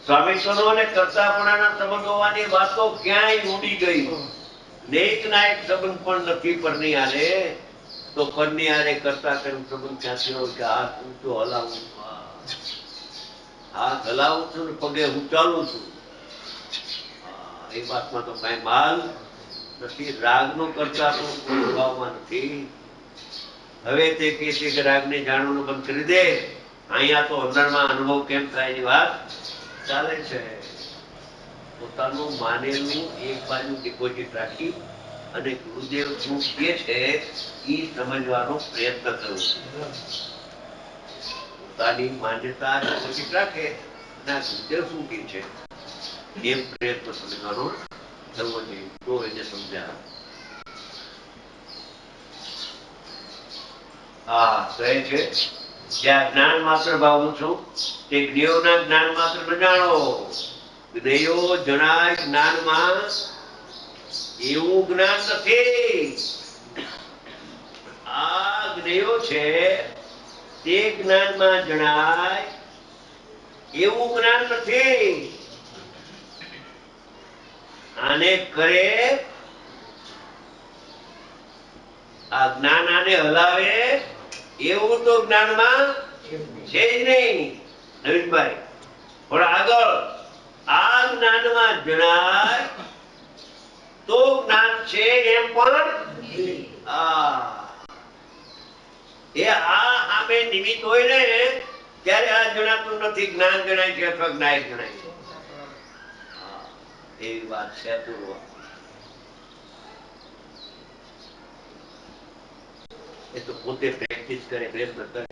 સ્વામિત્વનો અને કર્તાપણાના સંબંધ હોવાની વાતો ક્યાંય ઉડી ગઈ. નેક નાયક સંબંધ પણ નથી પરની આરે. તો પરની આરે કરતા કર્મ સંબંધ ક્યાંથી હોય કે હાથ ઊંચો હલાવું, હાથ હલાવું છું ને પગે હું ચાલું છું. એ વાતમાં તો કઈ માલ નથી. રાગનો કરતા ભાવમાં નથી. હવે તે કહે છે કે રાગને જાણવાનું બંધ કરી દે. અહીંયા તો અંદરમાં અનુભવ કેમ થાય એની વાત ચાલે છે. પોતાનું માનેલું એક બાજુ ડિપોઝિટ રાખી અને ગુરુદેવ શું કહે છે એ સમજવાનો પ્રયત્ન કરવો. પોતાની માન્યતા ડિપોઝિટ રાખે ના ગુરુદેવ શું કહે છે એ પ્રયત્ન સમજવાનો કરવો જોઈએ. તો એને સમજાય. હા કહે છે જ્યાં જ્ઞાન માત્ર ભાવું છું તે જ્ઞેયોના જ્ઞાન માત્ર ન જાણો. જ્ઞેયો જણાય જ્ઞાનમાં એવું જ્ઞાન નથી. આ જ્ઞેયો છે તે જ્ઞાનમાં જણાય એવું જ્ઞાન નથી. આને કરે આ જ્ઞાન આને હલાવે એવું તો જ્ઞાનમાં છે જ નહીં નવીનભાઈ. પણ આગળ આ જ્ઞાનમાં જણાય તો જ્ઞાન છે એમ પણ એ આ સામે નિમિત્ત હોય ને ત્યારે આ જણાતું નથી. જ્ઞાન જણાય છે અથવા જ્ઞાયક જણાય છે. એવી વાત છે. પૂર્વ એ તો પોતે પ્રેક્ટિસ કરે, પ્રયત્ન કરે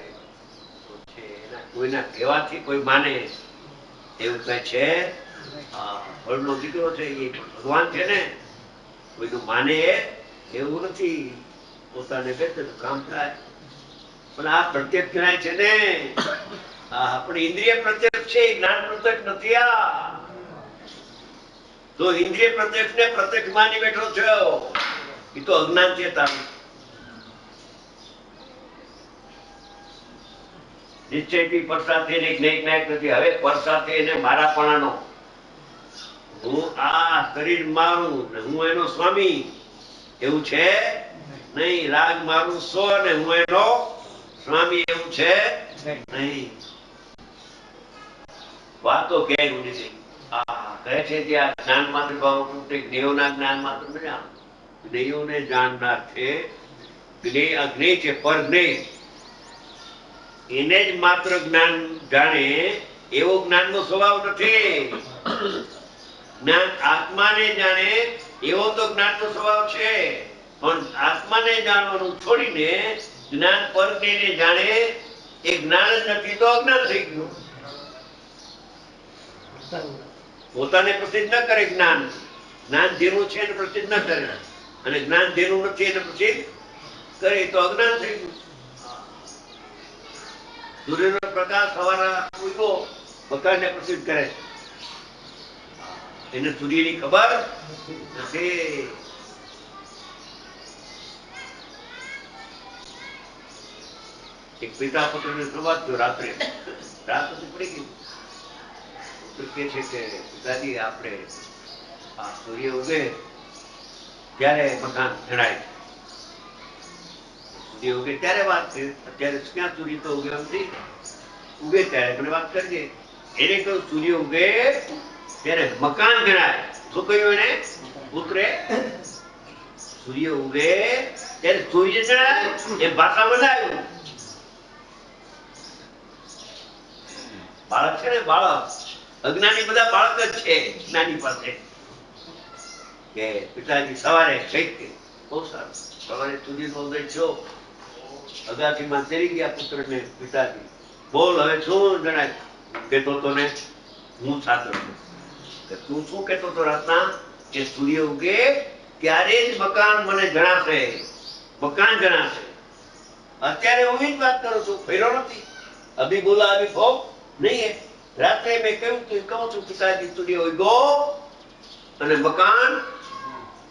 છે. એના કોઈના કહેવાથી કોઈ માને એવું કઈ છે? ફળનો દીકરો છે એ ભગવાન છે ને, કોઈનું માને એવું નથી. પોતાને બેસે તો કામ થાય. પણ આ પ્રત્યક્ષ જણાય છે ને, પણ ઇન્દ્રિય પ્રત્યક્ષ છે, જ્ઞાન પ્રત્યક્ષ નથી. આ તો ઇન્દ્રિય પ્રત્યક્ષ ને પ્રત્યક્ષ માની બેઠો છો એ તો અજ્ઞાન છે તારું. નિશ્ચયથી પર સાથે નથી. હવે પર સાથે એને મારાપણાનો હું આ શરીર મારું ને હું એનો સ્વામી એવું છે નહીં. રાગ મારું સો ને હું એનો સ્વામી એવું છે નહીં. વાતો ક્યાંય ઉડી ગઈ. કહે છે કે આ જ્ઞાન માત્ર જ્ઞેયોના જ્ઞાન માત્ર ન જાણ. જ્ઞેયોને જાણનાર છે. જ્ઞેય અજ્ઞેય છે. પર જ્ઞેય એને જ માત્ર જ્ઞાન જાણે એવો જ્ઞાનનો સ્વભાવ નથી. જ્ઞાન આત્માને જાણે એવો તો જ્ઞાનનો સ્વભાવ છે, પણ આત્માને જાણવાનું છોડીને જ્ઞાન પરને જાણે એ જ્ઞાન જ નથી તો અજ્ઞાન થઈ ગયું. પોતાને પ્રસિદ્ધ ન કરે જ્ઞાન, જ્ઞાન જેનું છે એને પ્રસિદ્ધ ન કરે, અને જ્ઞાન જેનું નથી એને પ્રસિદ્ધ કરે તો અજ્ઞાન થઈ ગયું. સૂર્યનો પ્રકાશ સવારના ઉગ્યો બધાને પ્રસિદ્ધ કરે, એને સૂર્યની ખબર નથી. એક પિતા પુત્રને સંવાદ થયો રાત્રે, રાત પછી પડી ગઈ. પુત્ર કે છે કે પિતાજી આપણે આ સૂર્ય ઉગે ત્યારે મકાન જણાય, સૂર્ય ઉગે ત્યારે વાત છે, અત્યારે ક્યાં સૂર્ય તો ઉગે નથી, ઉગે ત્યારે મને વાત કરજે. એને કહ્યું સૂર્ય ઉગે ત્યારે મકાન જણાય. શું કહ્યું એને પુત્રે? સૂર્ય ઉગે ત્યારે સૂર્ય જણાય એ ભાષા બનાવ્યું. બાળક છે ને, બાળક અજ્ઞાની બધા બાળક જ છે જ્ઞાની પાસે. કે પિતાજી સવારે કઈક બહુ સારું સવારે સૂર્યનો ઉદય થયો, અગાસીમાં તેરી ગયા પુત્રને પિતાજી બોલ હવે શું જણાય? કેતો તો ને હું સાચો છું. તું શું કેતો તો રાતના? કે સૂર્ય ઉગે ત્યારે જ મકાન મને જણાશે, મકાન જણાશે. અત્યારે હું જ વાત કરું છું, ફેરો નથી. અભી બોલા અભી ફોક નહીં હે. રાત્રે મેં કહ્યું છું પિતાજી સૂર્ય ઉગ્યો અને મકાન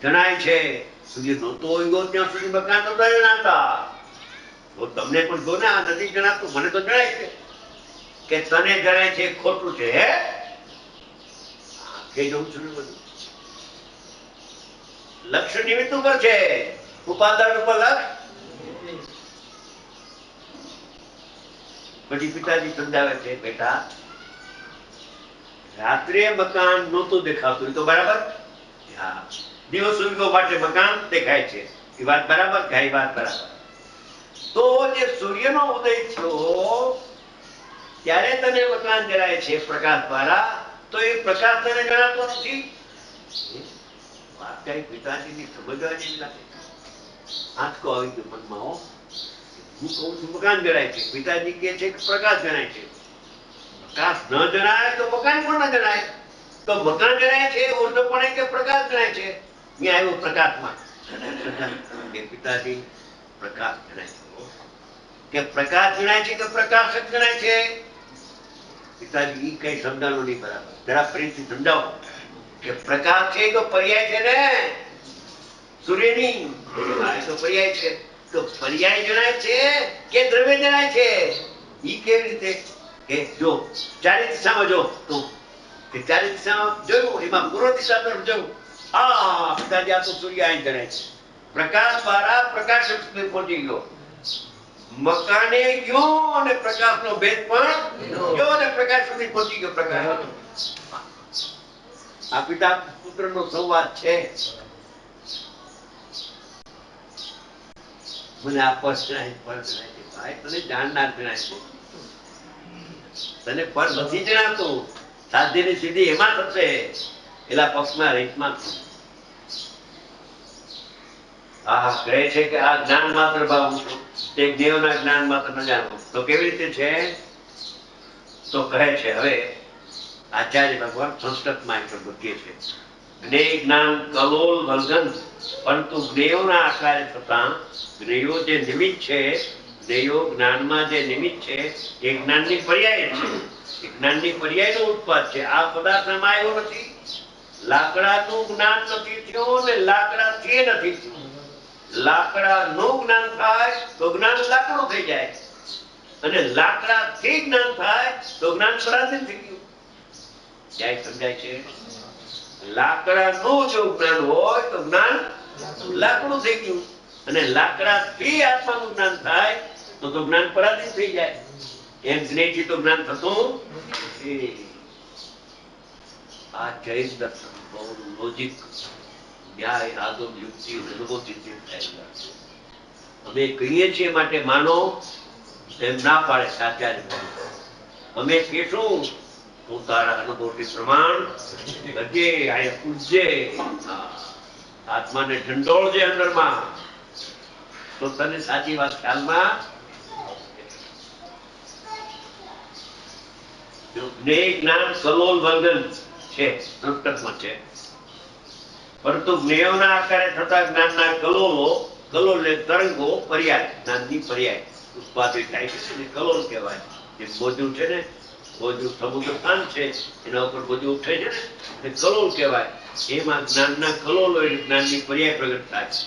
જણાય છે. સૂર્ય નહોતો ઉગ્યો ત્યાં સુધી મકાન નહોતા જણાતા. તો તમને પણ જો ને આ નથી જણાતું, મને તો જણાય છે. કે તને જણાય છે ખોટું છે. હે કે જોઉં છું બધું લક્ષ્ય નિમિત્ત ઉપર છે, ઉપાદાન ઉપર લક્ષ. પછી પિતાજી સમજાવે છે બેટા રાત્રે મકાન નહોતું દેખાતું તો બરાબર, દિવસ ઉગ્યો માટે મકાન દેખાય છે એ વાત બરાબર, કઈ વાત બરાબર. તો જે સૂર્યનો ઉદય થયો ત્યારે તને મકાન જણાય છે પ્રકાશ દ્વારા, તો એ પ્રકાશ તને જણાતો નથી. વાત કઈ પિતાજીની સમજવા જેવી લાગે. આંચકો આવી ગયો મનમાં. હું કહું છું મકાન જણાય છે, પિતાજી કે છે કે પ્રકાશ જણાય છે. પ્રકાશ ન જણાય તો મકાન પણ ન જણાય. તો મકાન જણાય છે ઉર્ધપણે કે પ્રકાશ જણાય છે? અહીંયા આવ્યો પ્રકાશમાં કે પિતાજી પ્રકાશ જણાય છે. કે પ્રકાશ જણાય છે કે પ્રકાશ જ જણાય છે? પિતાજી ઈ કઈ સમજાણું નહીં બરાબર, જરા પ્રેમથી સમજાવો. કે પ્રકાશ છે તો પર્યાય છે ને સૂર્યની, તો પર્યાય છે. તો પર્યાય જણાય છે કે દ્રવ્ય જણાય છે? ઈ કેવી રીતે? કે જો ચારે દિશામાં જો તું, કે ચારે દિશામાં જોયું એમાં પૂર્વ દિશા તરફ જોયું, આ પિતાજી આ તો સૂર્ય અહીં જણાય છે. પ્રકાશ દ્વારા પ્રકાશ સુધી પહોંચી ગયો, મકાને ગયો અને પ્રકાશનો ભેદ પણ ગયો અને પ્રકાશ સુધી પહોંચી ગયો. પ્રકાશ આ પિતા પુત્રનો સંવાદ છે. મને આ પર જણાય, પર જણાય છે. ભાઈ તને જાણનાર જણાય છે, તને પર નથી જણાતું. સાધ્યની સિદ્ધિ એમાં થશે, એલા પક્ષમાં રીતમાં. આ કહે છે કે આ જ્ઞાન માત્ર ભાવ તે જ્ઞેયના જ્ઞાન માત્ર ન જાણો. તો કેવી રીતે છે? તો કહે છે હવે આચાર્ય ભગવાન સંસ્કૃતમાં એક શબ્દ કહે છે, જ્ઞેય જ્ઞાન કલોલ વલ્ગન, પરંતુ જ્ઞેયોના આકારે થતા જ્ઞેયો જે નિમિત્ત છે, જ્ઞેયો જ્ઞાનમાં જે નિમિત્ત છે એ જ્ઞાનની પર્યાય છે. એ જ્ઞાનની પર્યાયનો ઉત્પાદ છે. આ પદાર્થમાં આવ્યો નથી. લાકડાનું જ્ઞાન નથી થયું ને લાકડાથી નથી થયું. લાકડાનું જ્ઞાન થાય તો જ્ઞાન લાકડું થઈ જાય, અને લાકડાથી જ્ઞાન થાય તો જ્ઞાન પરાધીન થઈ ગયું. ક્યાંય સમજાય છે? લાકડાનું જો જ્ઞાન હોય તો જ્ઞાન લાકડું થઈ ગયું, અને લાકડાથી આત્માનું જ્ઞાન થાય તો જ્ઞાન પરાધીન થઈ જાય. એમ જ્ઞેયથી તો જ્ઞાન થતું નથી. આ જૈન દર્શન બહુ લોજિક, ન્યાય, આદમ, યુક્તિ, અનુભવથી થયેલા છે. અમે કહીએ છીએ માટે માનો એમ ના પાડે આચાર્ય. અમે કહેશું તું તારા અનુભવથી પ્રમાણ કરજે, અહીંયા પૂજજે, આત્માને ઢંઢોળજે અંદરમાં, તો તને સાચી વાત ખ્યાલમાં. જ્ઞાન કલોલ વર્ગન છે, સંસ્કૃતમાં છે, પરંતુ જ્ઞેયોના આકારે થતા જ્ઞાનના કલોલો, કલોલ તરંગો પર્યાય, જ્ઞાનની પર્યાય ઉત્પાદિત થાય છે, કલોલ કહેવાય. જે બોજું છે ને, બોજું સમુદ્ર સ્થાન છે, એના ઉપર બોજું ઉઠે છે ને, એ કલોલ કહેવાય. એમાં જ્ઞાનના કલોલો જ્ઞાનની પર્યાય પ્રગટ થાય છે.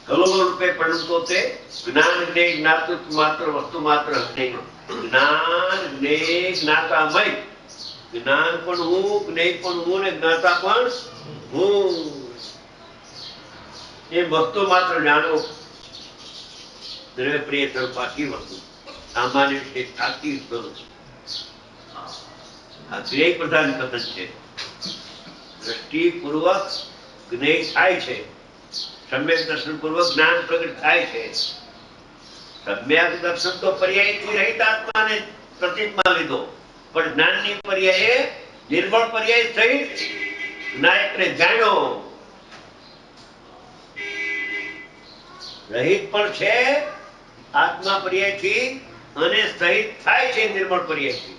કલોલો રૂપે પરંતુ તે જ્ઞાન જ્ઞેય જ્ઞાતૃ માત્ર વસ્તુ માત્ર જ્ઞેય, જ્ઞાન જ્ઞેય જ્ઞાતામય, જ્ઞાન પણ હું, જ્ઞેય પણ હું ને જ્ઞાતા પણ હું, એ વસ્તુ માત્ર જાણો. દ્રવ્ય પ્રિય બાકી વસ્તુ સામાન્ય રીતે સાચી સ્વરૂપ. આ જ્ઞેય પ્રધાન કથન છે. દ્રષ્ટિપૂર્વક જ્ઞેય થાય છે, સમ્યક દર્શન પૂર્વક જ્ઞાન પ્રગટ થાય છે. સમ્યક દર્શન તો પર્યાયથી રહિત આત્માને પ્રતીકમાં લીધો, પણ જ્ઞાનની પર્યાયે નિર્બળ પર્યાય સહિત નાયકને જાણ્યો. રહિત પણ છે આત્મા પર્યાયથી અને સહિત થાય છે નિર્મળ પર્યાયથી.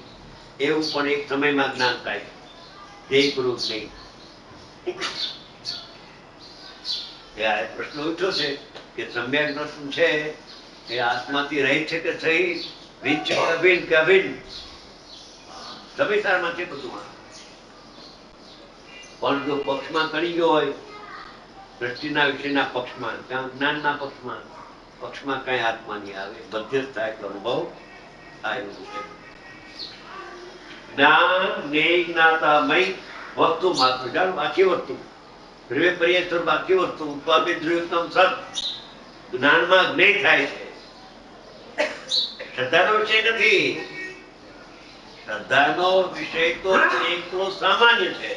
એવું પણ એક સમયમાં જ્ઞાન થાય છે, ધ્યેય પૂર્વક નહીં. પ્રશ્ન ઉઠ્યો છે કે સમ્યક દર્શન છે એ આત્માથી રહિત છે કે સહિત, ભિન્ન છે કે અભિન્ન કે અભિન્ન? સમીસારમાં છે બધું. પણ જો પક્ષમાં કરી ગયો હોય, દ્રષ્ટિના વિષયના પક્ષમાં, ત્યાં જ્ઞાનના પક્ષમાં કઈ આત્મા નહીં આવે, મધ્યસ્થ થાય તો અનુભવ થાય. જ્ઞાન જ્ઞેય જ્ઞાતામય વસ્તુ માત્ર જાણ, બાકી વસ્તુ ધ્રુવે પર્યાય બાકી વસ્તુ ઉત્પાદિત ધ્રુવતમ સત જ્ઞાનમાં જ્ઞેય થાય છે. શ્રદ્ધાનો વિષય નથી. શ્રદ્ધાનો વિષય તો એક તો સામાન્ય છે,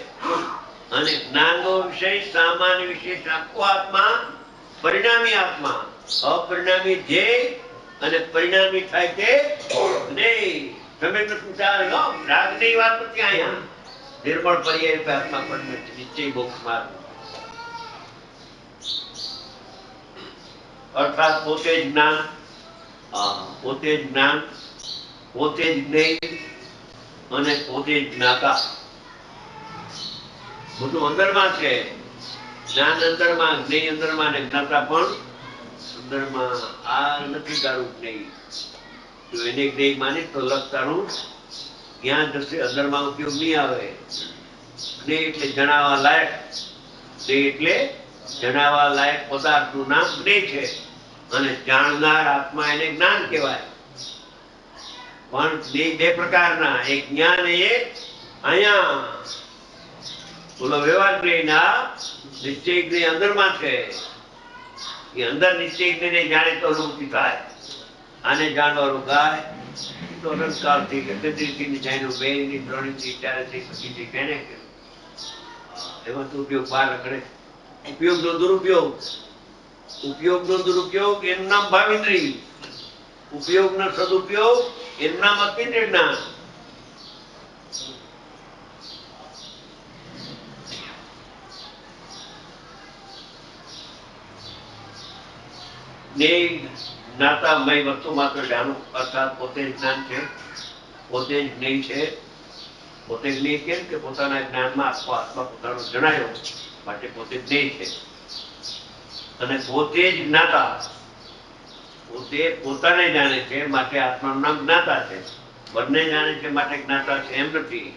અને જ્ઞાનનો વિષય સામાન્ય વિશેષ આખો આત્મા, પરિણામી આત્મા, અપરિણામી ધ્યેય અને પરિણામી થાય તે જ્ઞેય. તમે રાગની વાત નથી અહીંયા. નિર્મળ પર્યાય આત્મા પણ નિશ્ચય મોક્ષ માર્ગ, અર્થાત પોતે જ જ્ઞાન, પોતે જ જ્ઞાન, પોતે જ જ્ઞેય અને પોતે જ જ્ઞાતા. બધું અંદરમાં છે. જ્ઞાન અંદરમાં, જ્ઞેય અંદરમાં અને જ્ઞાતા પણ અંદરમાં. આ નથી તારું જ્ઞેય. જો એને જ્ઞેય માની તો લખતાનું જ્ઞાન જશે, અંદરમાં ઉપયોગ નહીં આવે. જ્ઞેય એટલે જણાવવા લાયક, જ્ઞેય એટલે જણાવવા લાયક પદાર્થનું નામ જ્ઞેય છે, અને જાણનાર આત્મા એને જ્ઞાન કહેવાય. પણ બે પ્રકારના, એક જ્ઞાન, એક અહીંયા બોલો વ્યવહાર જ્ઞેયના નિશ્ચય જ્ઞેય અંદરમાં છે. એ અંદર નિશ્ચય જ્ઞેયને જાણે તો અનુભૂતિ થાય. આને જાણવાનું ગાય તો અનંતકાળથી ગતિથી જાણ્યું, બે ની, ત્રણ થી, ચાર થી, પછી કેને એમાં તો ઉપયોગ બહાર રખડે. ઉપયોગનો દુરુપયોગ, ઉપયોગનો દુરુપયોગ એનું નામ ભાવિન્દ્રી, ઉપયોગનો સદુપયોગ એનું નામ અતિન્દ્રિય જ્ઞાન. જ્ઞાતામય વસ્તુ માત્ર જાણવું, અર્થાત પોતે જ્ઞાન છે, પોતે જ જ્ઞેય છે. પોતે જ્ઞેય કેમ કે પોતાના જ્ઞાનમાં આખો આત્મા પોતાનો જણાયો, માટે પોતે જ્ઞેય છે. અને પોતે જ જ્ઞાતા, પોતે પોતાને જાણે છે માટે આત્માનું નામ જ્ઞાતા છે. બંને જાણે છે માટે જ્ઞાતા છે એમ નથી.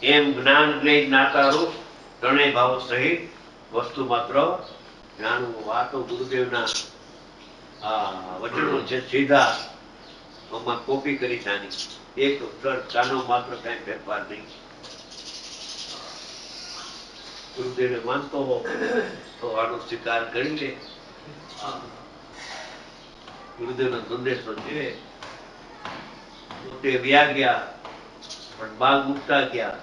એમ જ્ઞાન જ્ઞેય જ્ઞાતા રૂપ ત્રણેય ભાવો સહિત વસ્તુ માત્ર જાણવું. આ તો ગુરુદેવના વચનો છે, સીધા આમાં કોપી કરી જાણી. એક ચાનો માત્ર કઈ ફેરફાર નહીં. ગુરુદેવને માનતો હો તો આનો સ્વીકાર કરી લે. ગુરુદેવનો સંદેશો છે. પોતે વ્યા ગયા પણ બાગ મુકતા ગયા.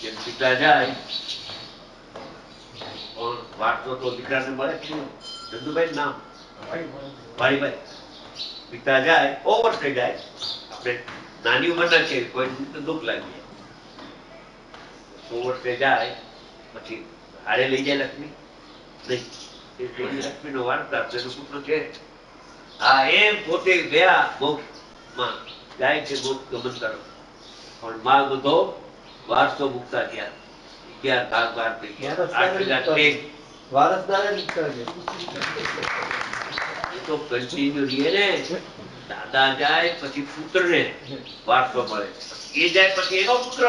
જેમ સીતા જાય પણ વારસો તો દીકરાને મળે જ નહીં. ચંદુભાઈ નામ ભાઈભાઈ પિતા જાય ઓવર થઈ જાય, આપણે નાની ઉંમરના છે કોઈ દુઃખ લાગી જાય, ઓવર થઈ જાય પછી હારે લઈ જાય લક્ષ્મી નહીં, લક્ષ્મી નો વાર્તા તેનો પુત્ર છે. હા એમ પોતે ગયા મોક્ષમાં જાય છે, મોક્ષ ગમન કરો, પણ માં બધો વારસો મુકતા ગયા, 11 ભાગ 12 થઈ ગયા, 8 ભેગા વારસદારે નીકળે છે. એ તો કન્ટિન્યુ રહે ને, દાદા જાય પછી પુત્રને વારસો મળે, એ જાય પછી એનો પુત્ર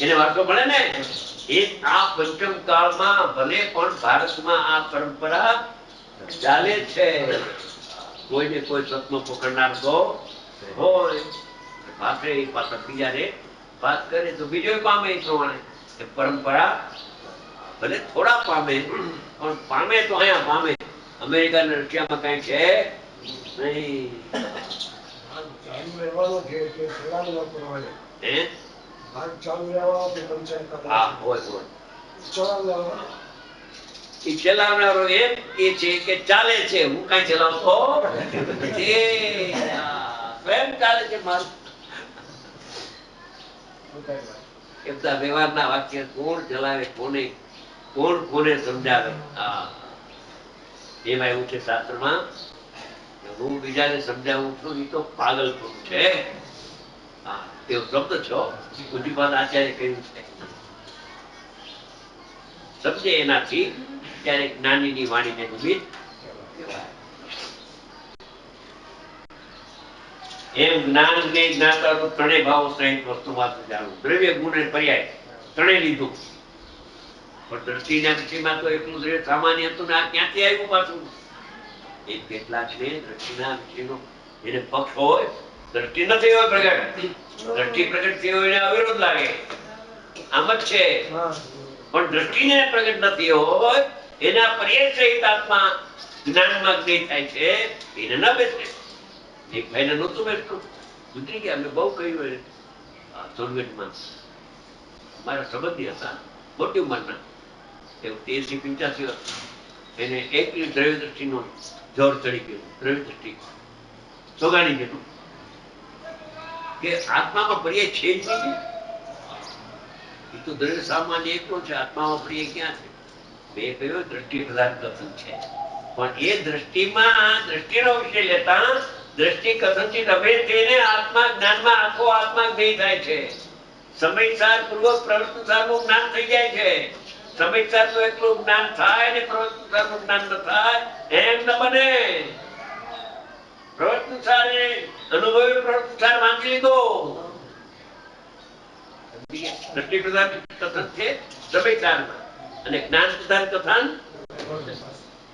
એને વારસો મળે ને. એ આ પંચમ કાળમાં ભલે પણ ભારતમાં આ પરંપરા ચાલે છે. કોઈને કોઈ તત્વ પકડનાર તો હોય, પાસે પાછળ બીજાને વાત કરે તો બીજો પામે. એ પ્રમાણે પરંપરા ભલે થોડા પામે પણ પામે તો અહીંયા પામે. અમેરિકા અને રશિયામાં કઈ છે નહીં. ચલાવનારો એમ એ છે કે ચાલે છે, હું કઈ ચલાવતો સ્વયં ચાલે છે મારું. બધા વ્યવહારના વાક્ય કોણ ચલાવે, કોને કોણ કોને સમજાવે. એમાં એવું છે શાસ્ત્રમાં, હું બીજાને સમજાવું છું એ તો પાગલપુર છે. હા તેવો શબ્દ છો બુદ્ધિપાદ આચાર્ય કહ્યું છે. સમજે એનાથી ત્યારે જ્ઞાનીની વાણીને નિમિત્ત કહેવાય. એમ જ્ઞાન ને જ્ઞાતા ત્રણેય ભાવો સહિત વસ્તુ માત્ર જાણવું. દ્રવ્ય ગુણ અને પર્યાય ત્રણેય લીધું, પણ દ્રષ્ટિના વિષયમાં તો એટલું દ્રવ્ય સામાન્ય હતું ને આ ક્યાંથી આવ્યું પાછું. એ કેટલાક ને દ્રષ્ટિના વિષયનો એને પક્ષ હોય, દ્રષ્ટિ નથી હોય પ્રગટ, દ્રષ્ટિ પ્રગટ થઈ હોય એને અવિરોધ લાગે, આમ જ છે. પણ દ્રષ્ટિને પ્રગટ નથી હોય એના પર્યાય સહિત આત્મા જ્ઞાનમાં જ્ઞેય થાય છે, એને ન બેસે. એક ભાઈને નહોતું બેસતું, ગુજરી ગયા. અમે બહુ કહ્યું સોરગઢમાં મારા સંબંધી હતા, મોટી ઉંમરના, 83-85 વર્ષ. એને એક દ્રવ્ય દ્રષ્ટિનો જોર ચડી ગયું, દ્રવ્ય દ્રષ્ટિ સોગાડી ગયું કે આત્મામાં પર્યાય છે જ નહીં. એ તો દ્રવ્ય સામાન્ય એકલો છે, આત્મામાં પર્યાય ક્યાં છે? મેં કહ્યું દ્રષ્ટિ પ્રધાન કથન છે, પણ એ દ્રષ્ટિમાં દ્રષ્ટિનો વિષય લેતા દ્રષ્ટિ કથનથી રમે તેને આત્મા જ્ઞાનમાં આખો આત્મા જ્ઞેય થાય છે. સમયસાર પૂર્વક પ્રવૃત્તિસારનું જ્ઞાન થઈ જાય છે. સમયસારનું એટલું જ્ઞાન થાય ને પ્રવૃત્તિસારનું જ્ઞાન ન થાય એમ ન બને. પ્રવૃત્તિસારે અનુભવી પ્રવૃત્તિસાર વાંચી લીધો. દ્રષ્ટિ પ્રધાન કથન છે સમયસારમાં, અને જ્ઞાન પ્રધાન કથન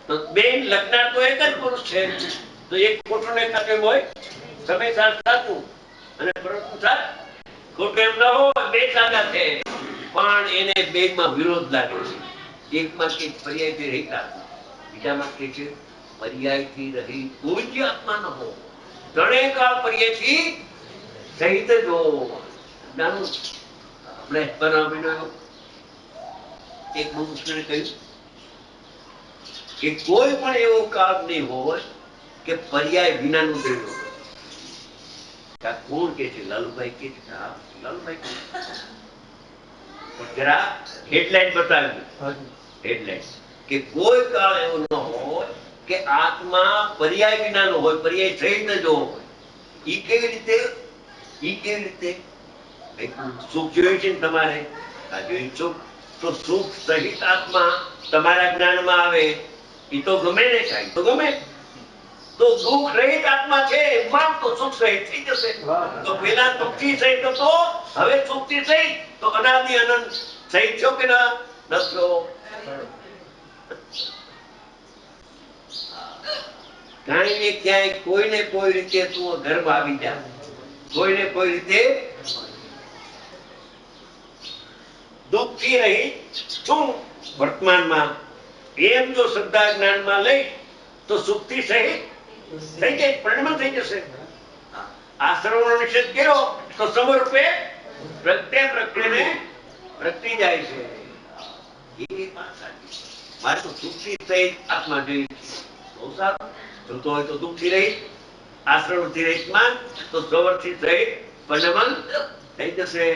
તો બે લખનાર તો એક જ પુરુષ છે. તો એક ખોટું ને કાઢે હોય, સમયસાર સાચું અને પ્રવૃત્તિસાર ખોટું એમ ન હોય, બે સાચા છે. પણ એને બે માં વિરોધ લાગે છે. એકમાં કે પર્યાયથી રહિત આત્મા, બીજામાં કે છે પર્યાયથી રહિત કોઈ જ આત્મા ન હો, ત્રણેય કાળ પર્યાયથી સહિત જ હો. આપણે એક મનુષ્યને કહ્યું કે કોઈ પણ એવો કાળ નહીં હોય કે પર્યાય વિનાનું દ્રવ્ય હોય. કોણ કે છે? લાલુભાઈ કે છે. લાલુભાઈ જરા હેડલાઇન બતાવી, હેડલાઇન કે કોઈ કાળ એવો ન હોય કે આત્મા પર્યાય વિનાનો હોય, પર્યાય સહિત જ હોય. ઈ કેવી રીતે? સુખ જોયું છે ને તમારે? આ જોયું સુખ, તો સુખ સહિત આત્મા તમારા જ્ઞાનમાં આવે એ તો ગમે ને, કાંઈ તો ગમે. તો દુઃખ રહિત આત્મા છે એમાં તો સુખ સહિત થઈ જશે. તો પેલા દુઃખથી સહિત હતો, હવે સુખથી સહિત, તો અનાદિ અનંત સહિત છો કે ના નથો? કાંઈ ને ક્યાંય કોઈને કોઈ રીતે તું ઘરમાં આવી જા, કોઈને કોઈ રીતે દુઃખથી રહિત છું વર્તમાનમાં. એમ જો શ્રદ્ધા જ્ઞાનમાં લઈ તો સુખથી સહિત થઈ જાય, પરિણામ થઈ જશે. આશ્રમનો નિષેધ કર્યો તો સમરૂપે પ્રત્યે પ્રત્યેને પ્રગટી જાય છે. એ વાત સાચી. મારે તો દુઃખી થઈ આત્મા જોઈ. બહુ સારું. જોતો હોય તો દુઃખી રહી, આશ્રમથી રહીમાં તો સવરથી થઈ પંચમન થઈ જશે.